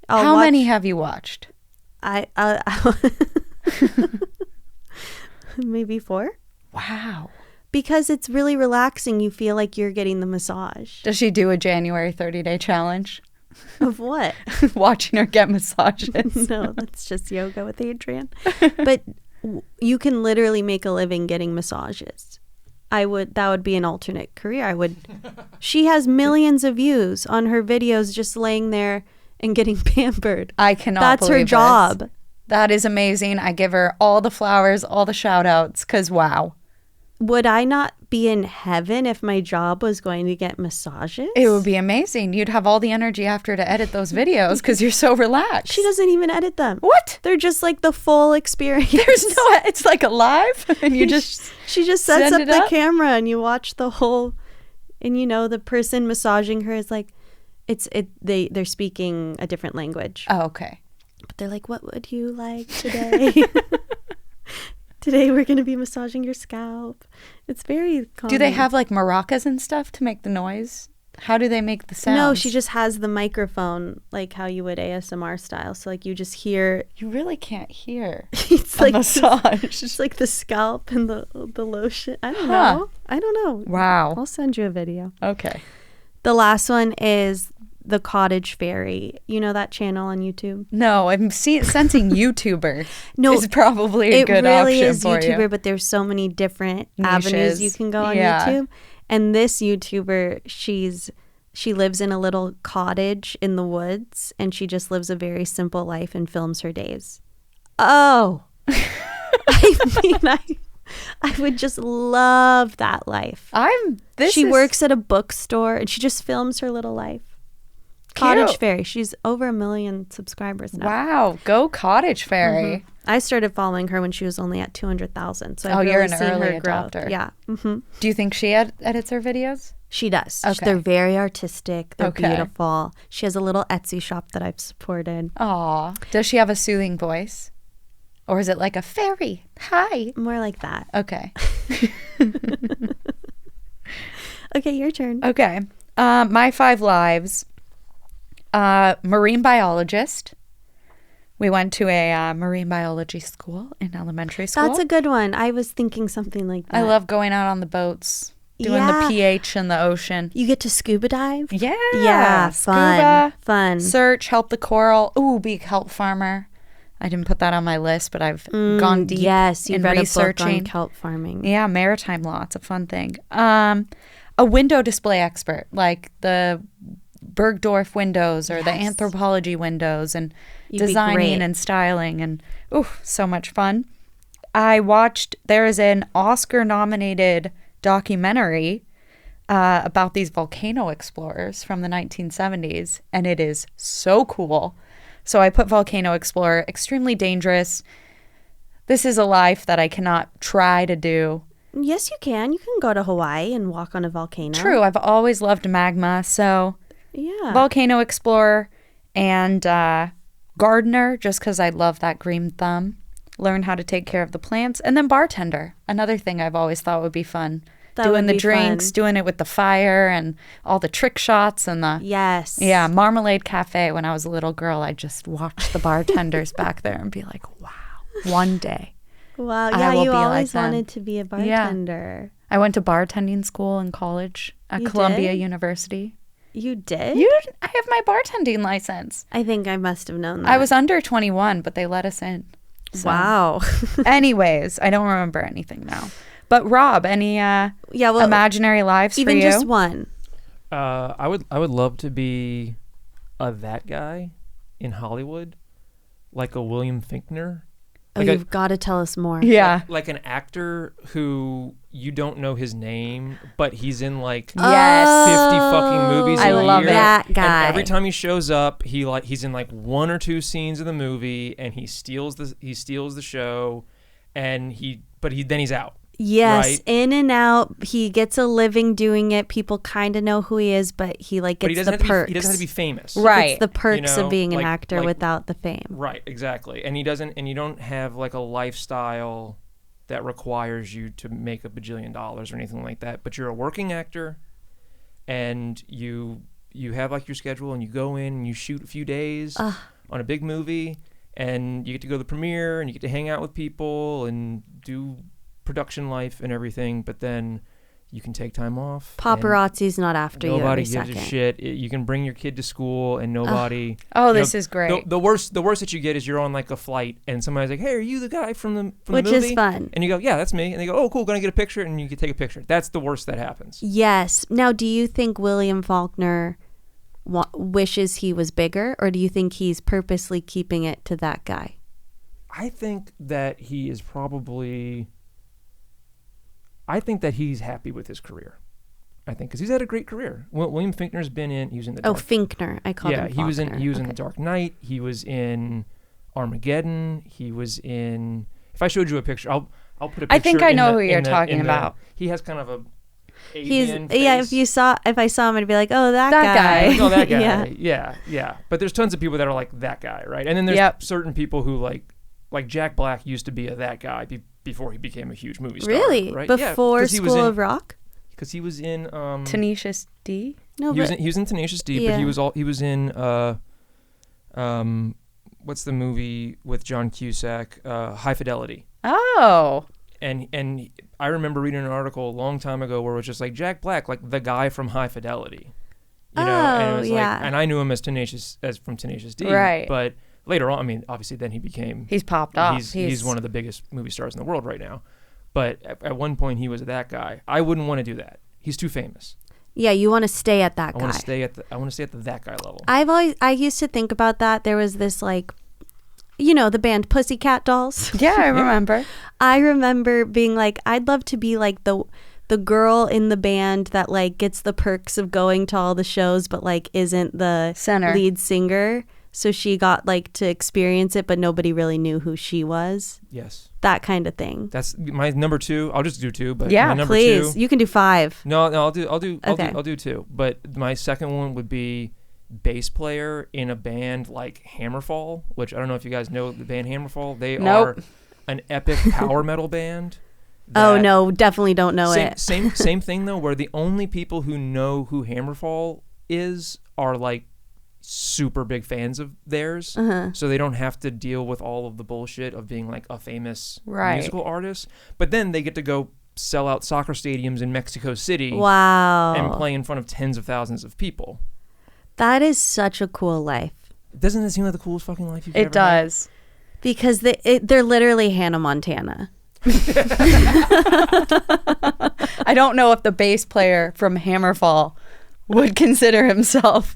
How many have you watched? Maybe 4. Wow. Because it's really relaxing. You feel like you're getting the massage. Does she do a January 30-day challenge? Of what? Watching her get massages. No, that's just yoga with Adrian. But you can literally make a living getting massages. That would be an alternate career. She has millions of views on her videos just laying there and getting pampered. I cannot That's believe her job. this. That is amazing. I give her all the flowers, all the shout outs, because wow. Would I not be in heaven if my job was going to get massages? It would be amazing. You'd have all the energy after to edit those videos because you're so relaxed. She doesn't even edit them. What? They're just like the full experience. It's like a live and you just she just sets send up it the up? camera and you watch the whole, and the person massaging her is like, they're speaking a different language. Oh, okay. But they're like, what would you like today? Today we're going to be massaging your scalp. It's very calming. Do they have like maracas and stuff to make the noise? How do they make the sound? No, she just has the microphone like how you would ASMR style. So like you just hear. You really can't hear It's a like massage. It's like the scalp and the lotion. I don't know. I don't know. Wow. I'll send you a video. Okay. The last one is the Cottage Fairy. You know that channel on YouTube? No, I'm sensing YouTuber. No, is probably a good really option is for YouTuber, you. but there's so many different Niches. avenues you can go on YouTube. And this YouTuber, she lives in a little cottage in the woods, and she just lives a very simple life and films her days. Oh, I would just love that life. She works at a bookstore, and she just films her little life. Cottage Cute. Fairy. She's over 1 million subscribers now. Wow, go Cottage Fairy. Mm-hmm. I started following her when she was only at 200,000. So I've you're really an seen early her growth. adopter. Yeah. Mm-hmm. Do you think she edits her videos? She does. Okay. They're very artistic. They're Okay. beautiful. She has a little Etsy shop that I've supported. Aw. Does she have a soothing voice? Or is it like a fairy? Hi. More like that. Okay. Okay, your turn. Okay. My 5 lives. Marine biologist, We went to a marine biology school in elementary school. That's a good one. I was thinking something like that. I love going out on the boats, doing the pH in the ocean. You get to scuba dive? Yeah. Yeah, Scuba, fun. search, help the coral. Ooh, be a kelp farmer. I didn't put that on my list, but I've gone deep you in read researching. a book on kelp farming. Yeah, maritime law. It's a fun thing. A window display expert, like the Bergdorf windows or the anthropology windows, and designing and styling, and so much fun. I watched, there is an Oscar-nominated documentary about these volcano explorers from the 1970s, and it is so cool. So I put Volcano Explorer, extremely dangerous. This is a life that I cannot try to do. Yes, you can. You can go to Hawaii and walk on a volcano. True. I've always loved magma. So yeah, Volcano Explorer and gardener, just because I love that green thumb. Learn how to take care of the plants. And then bartender, another thing I've always thought would be fun. Doing the drinks, doing it with the fire and all the trick shots and the... Yes. Yeah, Marmalade Cafe. When I was a little girl, I just watched the bartenders back there and be like, wow, one day. Wow, yeah, you always wanted to be a bartender. Yeah. I went to bartending school in college at Columbia University. You did? I have my bartending license. I think I must have known that. I was under 21, but they let us in. So. Wow. Anyways, I don't remember anything now. But Rob, any imaginary lives for you? Even just one. I would love to be that guy in Hollywood, like a William Finkner. Like you've got to tell us more. Yeah. Like an actor who you don't know his name, but he's in like 50 fucking movies I a love year. That guy. And every time he shows up, he's in like one or two scenes of the movie, and he steals the show, and then he's out. Yes, right? In and out. He gets a living doing it. People kind of know who he is, but he gets the perks. He doesn't have to be famous. Right. It's the perks of being an actor like, without the fame. Right, exactly. And you don't have like a lifestyle that requires you to make a bajillion dollars or anything like that. But you're a working actor, and you have like your schedule, and you go in and you shoot a few days on a big movie, and you get to go to the premiere, and you get to hang out with people and do production life and everything, but then you can take time off. Paparazzi's not after you every nobody second. gives a shit. You can bring your kid to school and nobody... this is great. The worst that you get is you're on like a flight and somebody's like, hey, are you the guy from the movie? Which is fun. And you go, yeah, that's me. And they go, oh, cool, gonna get a picture? And you can take a picture. That's the worst that happens. Yes. Now, do you think William Faulkner wishes he was bigger, or do you think he's purposely keeping it to that guy? I think that he is probably... I think that he's happy with his career. I think because he's had a great career. William Finkner's been in. He was in the. Finkner. I called him. Yeah, he was in. He was in The Dark Knight. He was in Armageddon. He was in. If I showed you a picture, I'll put a picture. I think I know who you're talking about. He has kind of a. He's face. If I saw him, I'd be like, oh, that guy. Oh, that guy. Yeah. But there's tons of people that are like that guy, right? And then there's certain people who like Jack Black used to be that guy before he became a huge movie star. Really? Right? Before School of Rock? Because he was in Tenacious D. No, he was in Tenacious D, but he was in what's the movie with John Cusack? High Fidelity. Oh. And I remember reading an article a long time ago where it was just like Jack Black, like the guy from High Fidelity. You know, and it was like, and I knew him as from Tenacious D. Right. But later on, I mean, obviously then he's popped off. He's one of the biggest movie stars in the world right now. But at one point he was that guy. I wouldn't want to do that. He's too famous. Yeah, you want to stay at that guy. I want to stay at the that guy level. I used to think about that. There was this like, the band Pussycat Dolls. Yeah, I remember. I remember being like, I'd love to be like the girl in the band that like gets the perks of going to all the shows, but like isn't the lead singer. So she got like to experience it, but nobody really knew who she was. Yes. That kind of thing. That's my number 2. I'll just do 2, but yeah, my number please. 2, you can do 5. No, I'll do 2. But my second one would be bass player in a band like Hammerfall, which I don't know if you guys know the band Hammerfall. They are an epic power metal band. Oh no, definitely don't know it. Same thing though, where the only people who know who Hammerfall is are like super big fans of theirs, so they don't have to deal with all of the bullshit of being like a famous musical artist. But then they get to go sell out soccer stadiums in Mexico City. Wow. And play in front of tens of thousands of people. That is such a cool life. Doesn't it seem like the coolest fucking life you've ever It does. Because they're literally Hannah Montana. I don't know if the bass player from Hammerfall would consider himself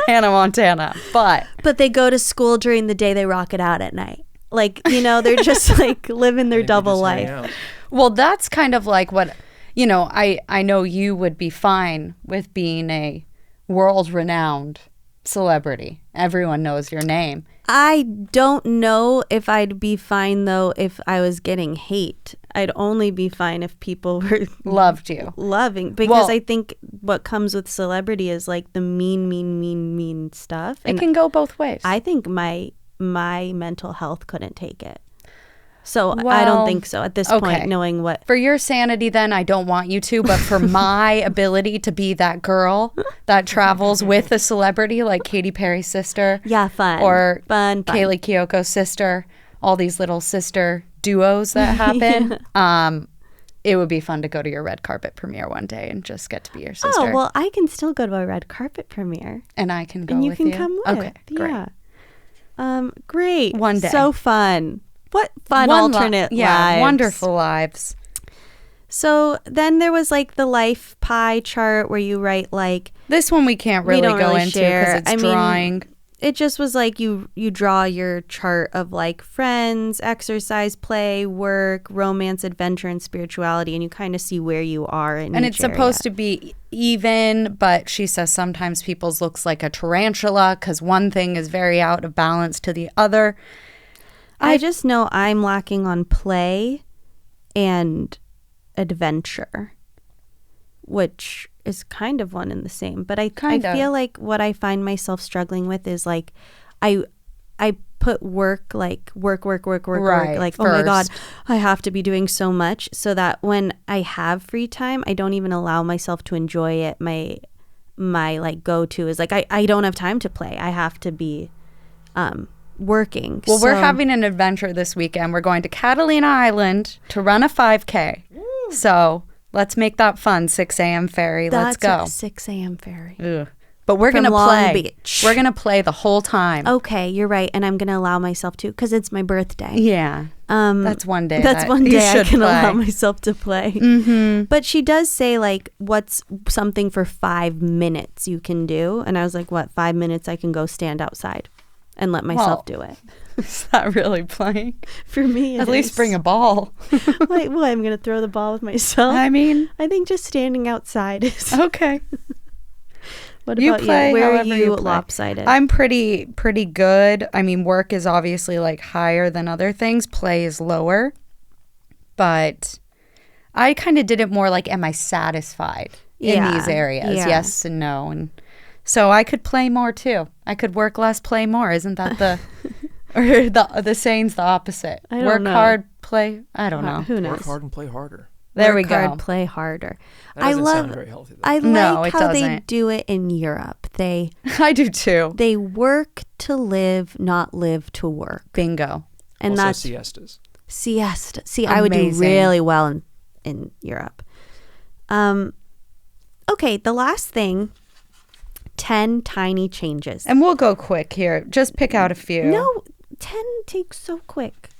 Hannah Montana, but they go to school during the day, they rock it out at night. Like, you know, they're just like living their double life. Well, that's kind of like what, you know, I know you would be fine with being a world-renowned celebrity. Everyone knows your name. I don't know if I'd be fine, though, if I was getting hate. I'd only be fine if people were loved you. Loving. Because I think what comes with celebrity is like the mean stuff. It can go both ways. I think my mental health couldn't take it. So I don't think so at this point, knowing what. For your sanity, then, I don't want you to, but for my ability to be that girl that travels with a celebrity like Katy Perry's sister. Yeah, fun. Or fun. Kaylee Kyoko's sister, all these little sister duos that happen. It would be fun to go to your red carpet premiere one day and just get to be your sister. Oh, well, I can still go to a red carpet premiere. And I can go with you. And you can come with. Okay, great. Yeah. Great. One day. So fun. What fun alternate lives. Wonderful lives. So then there was like the life pie chart where you write like... This one we can't really go into because it's drawing. It just was like you draw your chart of like friends, exercise, play, work, romance, adventure, and spirituality, and you kind of see where you are in And each it's supposed to be even, but she says sometimes people's looks like a tarantula because one thing is very out of balance to the other. I just know I'm lacking on play and adventure, which is kind of one and the same. But I feel like what I find myself struggling with is like I put work like work like first. Oh my God, I have to be doing so much, so that when I have free time, I don't even allow myself to enjoy it. My like go-to is like I don't have time to play. I have to be working. Well, we're having an adventure this weekend. We're going to Catalina Island to run a 5K. Woo. So let's make that fun. 6 a.m. ferry. Let's go. 6 a.m. ferry. Ugh. But we're going to play. Beach. We're going to play the whole time. Okay, you're right. And I'm going to allow myself to because it's my birthday. Yeah. That's one day. That's one day I can play. allow myself to play. Mm-hmm. But she does say like, what's something for 5 minutes you can do? And I was like, what, 5 minutes I can go stand outside and let myself do it. Is that really playing? For me, at least bring a ball. Wait, what? I'm going to throw the ball with myself? I mean, I think just standing outside is... Okay. What about you? Where are you play. lopsided? I'm pretty good. I mean, work is obviously like higher than other things. Play is lower. But I kind of did it more like, am I satisfied in these areas? Yeah. Yes and no. And so I could play more too. I could work less, play more. Isn't that the or the saying's the opposite? I don't work know. hard, play. I don't know. Who knows? Work hard and play harder. There work we go. hard, play harder. That doesn't sound very healthy, though. I No, like it how they doesn't. do it in Europe. They I do too. They work to live, not live to work. Bingo. And also that's siestas. siesta. See, I would do Amazing. really well in Europe. Okay, the last thing, 10 tiny changes. And we'll go quick here. Just pick out a few. No, 10 takes so quick.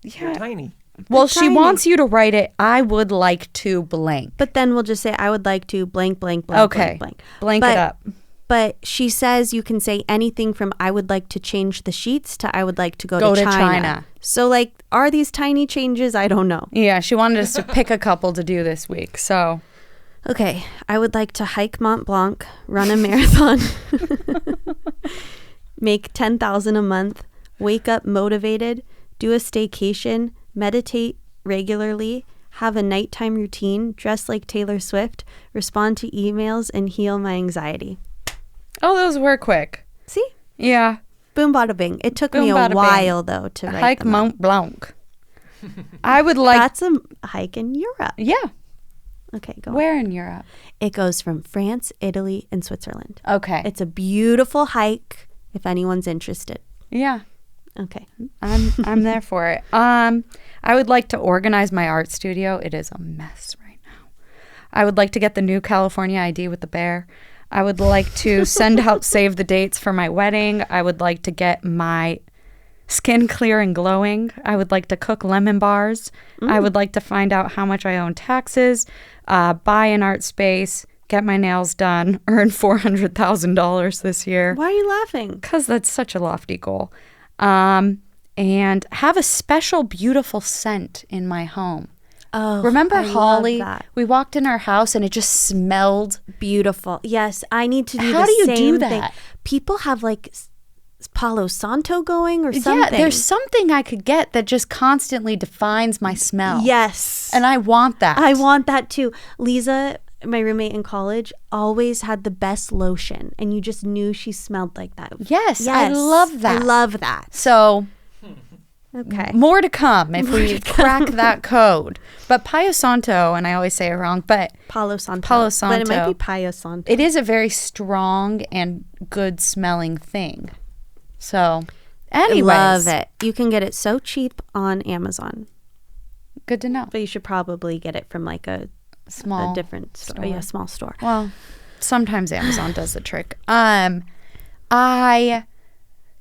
You're tiny. Well, They're she tiny. wants you to write it. I would like to blank. But then we'll just say, I would like to blank, blank, blank, Okay. blank, blank. Blank But- it up. But she says you can say anything from I would like to change the sheets to I would like to go Go to to China. China. So, like, are these tiny changes? I don't know. Yeah, she wanted us to pick a couple to do this week. So, Okay, I would like to hike Mont Blanc, run a marathon, make 10,000 a month, wake up motivated, do a staycation, meditate regularly, have a nighttime routine, dress like Taylor Swift, respond to emails, and heal my anxiety. oh, those were quick. See? Yeah. Boom, bada bing. It took Boom, me a bada bing. while, though, to write Hike them out. Mont Blanc. I would like. That's a hike in Europe. Yeah. Okay, go on. Where in Europe? It goes from France, Italy, and Switzerland. Okay. It's a beautiful hike if anyone's interested. Yeah. Okay. I'm there for it. I would like to organize my art studio. It is a mess right now. I would like to get the new California ID with the bear. I would like to send out save the dates for my wedding. I would like to get my skin clear and glowing. I would like to cook lemon bars. I would like to find out how much I owe in taxes, buy an art space, get my nails done, earn $400,000 this year. Why are you laughing? Because that's such a lofty goal. And have a special, beautiful scent in my home. Oh, Remember I love Holly? that. We walked in our house and it just smelled. Beautiful. Yes, I need to do How the do you same do thing. that? People have like Palo Santo going or something. Yeah, there's something I could get that just constantly defines my smell. Yes. And I want that. I want that too. Lisa, my roommate in college, always had the best lotion, and you just knew she smelled like that. Yes, I love that. I love that. So Okay. more to come if we crack that code. But Palo Santo, and I always say it wrong, but Palo Santo. Palo But it might Santo. be Palo Santo. it is a very strong and good smelling thing. So anyways, Love it. You can get it so cheap on Amazon, good to know. but you should probably get it from like a Small different store. store. Yeah, small store. Well, sometimes Amazon does the trick. I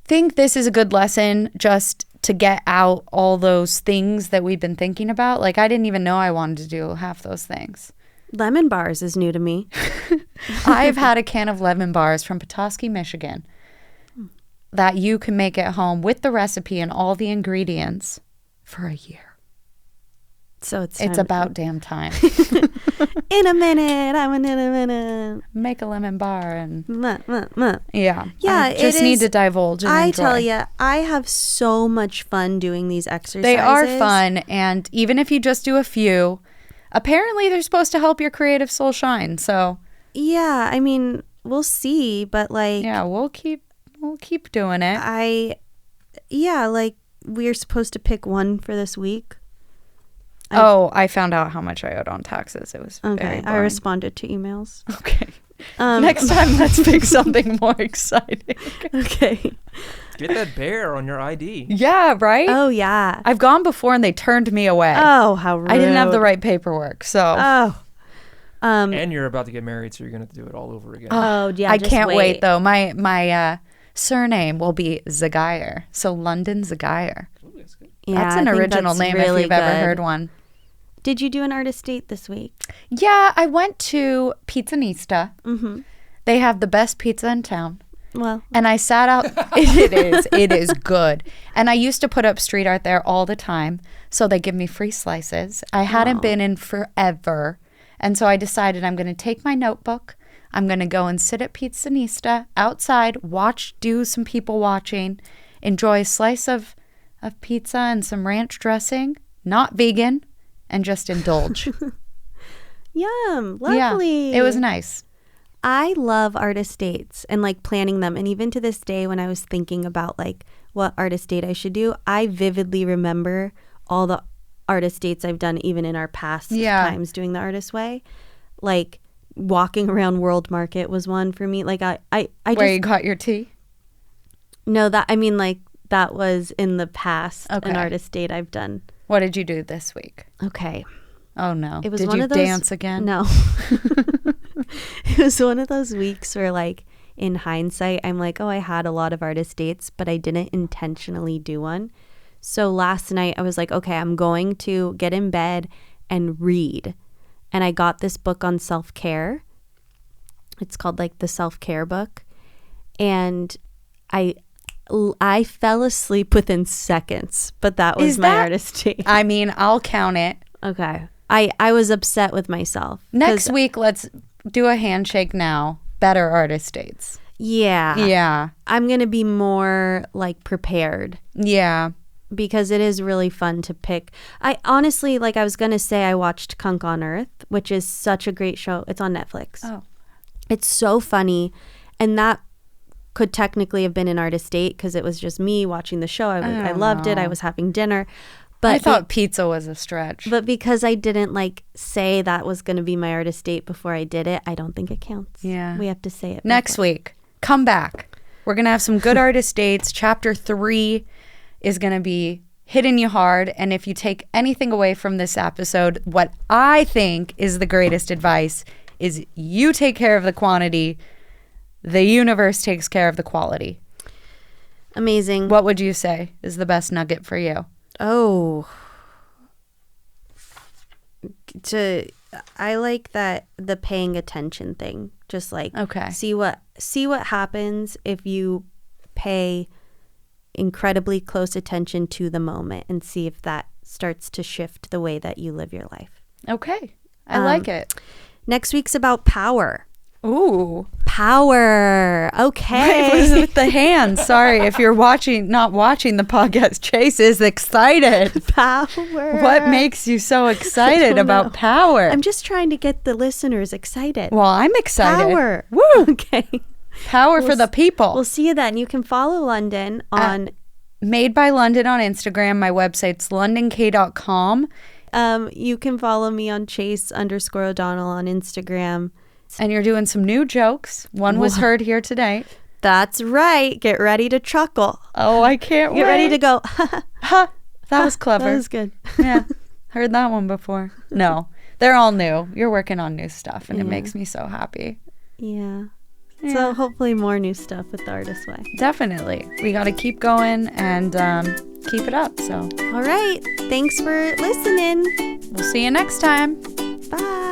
think this is a good lesson just to get out all those things that we've been thinking about. Like, I didn't even know I wanted to do half those things. Lemon bars is new to me. I've had a can of lemon bars from Petoskey, Michigan that you can make at home with the recipe and all the ingredients for a year. So it's It's time- about damn time. in a minute. I'm in a minute. Make a lemon bar and Yeah. yeah. Yeah, I just it need is- to divulge and I enjoy. tell you, I have so much fun doing these exercises. They are fun, and even if you just do a few, apparently they're supposed to help your creative soul shine. So Yeah, I mean, we'll see, but like, yeah, we'll keep doing it. like we're supposed to pick one for this week. I found out how much I owed on taxes. It was very Okay, I boring. responded to emails. Okay. Next time, let's pick something more exciting. Okay. Get that bear on your ID. Yeah, right? Oh yeah. I've gone before and they turned me away. Oh, how rude. I didn't have the right paperwork, so Oh. And you're about to get married, so you're going to have to do it all over again. Oh yeah. I just can't wait though. My surname will be Zagayer, so London Zagayer. Ooh, that's good. Yeah, That's I an think original that's name really if you've ever good. heard one. Did you do an artist date this week? Yeah, I went to Pizzanista. Mm-hmm. They have the best pizza in town. Well, And I sat out. It is good. And I used to put up street art there all the time. So they give me free slices. I hadn't been in forever. And so I decided I'm going to take my notebook. I'm going to go and sit at Pizzanista outside, do some people watching, enjoy a slice of pizza and some ranch dressing, not vegan, and just indulge. yum. Lovely. Yeah, it was nice. I love artist dates and like planning them. And even to this day, when I was thinking about like what artist date I should do, I vividly remember all the artist dates I've done, even in our past times doing the artist way. Like walking around World Market was one for me. Like I Where just you got your tea? know that. I mean, like that was in the past Okay. an artist date I've done. What did you do this week? Okay. Oh no! It was Did one you of those, dance again? No. It was one of those weeks where like in hindsight, I'm like, oh, I had a lot of artist dates, but I didn't intentionally do one. So last night I was like, okay, I'm going to get in bed and read. And I got this book on self-care. It's called like the self-care book. And I fell asleep within seconds, but that was Is my that- artist date. I mean, I'll count it. Okay. I was upset with myself. Next 'cause- week, let's do a handshake now. Better artist dates. Yeah. Yeah. I'm going to be more like prepared Yeah. because it is really fun to pick. I honestly, like I was going to say, I watched Kunk on Earth, which is such a great show. It's on Netflix. Oh. It's so funny. And that could technically have been an artist date because it was just me watching the show. I loved it. I was having dinner. But I thought pizza was a stretch. But because I didn't like say that was going to be my artist date before I did it, I don't think it counts. Yeah. We have to say it Next before. week, come back. We're going to have some good artist dates. Chapter 3 is going to be hitting you hard. And if you take anything away from this episode, what I think is the greatest advice is you take care of the quantity. The universe takes care of the quality. Amazing. What would you say is the best nugget for you? Oh. I like that the paying attention thing. Just like Okay. see what happens if you pay incredibly close attention to the moment and see if that starts to shift the way that you live your life. Okay. I like it. Next week's about power. Ooh. Power. Okay. What is it with the hands? Sorry, if you're not watching the podcast, Chase is excited. Power. What makes you so excited don't about know. power? I'm just trying to get the listeners excited. Well, I'm excited. Power. Woo. Okay. Power for the people. We'll see you then. You can follow London on Made by London on Instagram. My website's londonk.com. You can follow me on Chase_O'Donnell on Instagram. And you're doing some new jokes. One was heard here today. That's right. Get ready to chuckle. Oh, I can't wait. Get ready to go. Ha! That was clever. That was good. Yeah. Heard that one before. No. They're all new. You're working on new stuff, and it Yeah. makes me so happy. Yeah. Yeah. So hopefully more new stuff with the Artist Way. Definitely. We got to keep going and keep it up. So All right. Thanks for listening. we'll see you next time. Bye.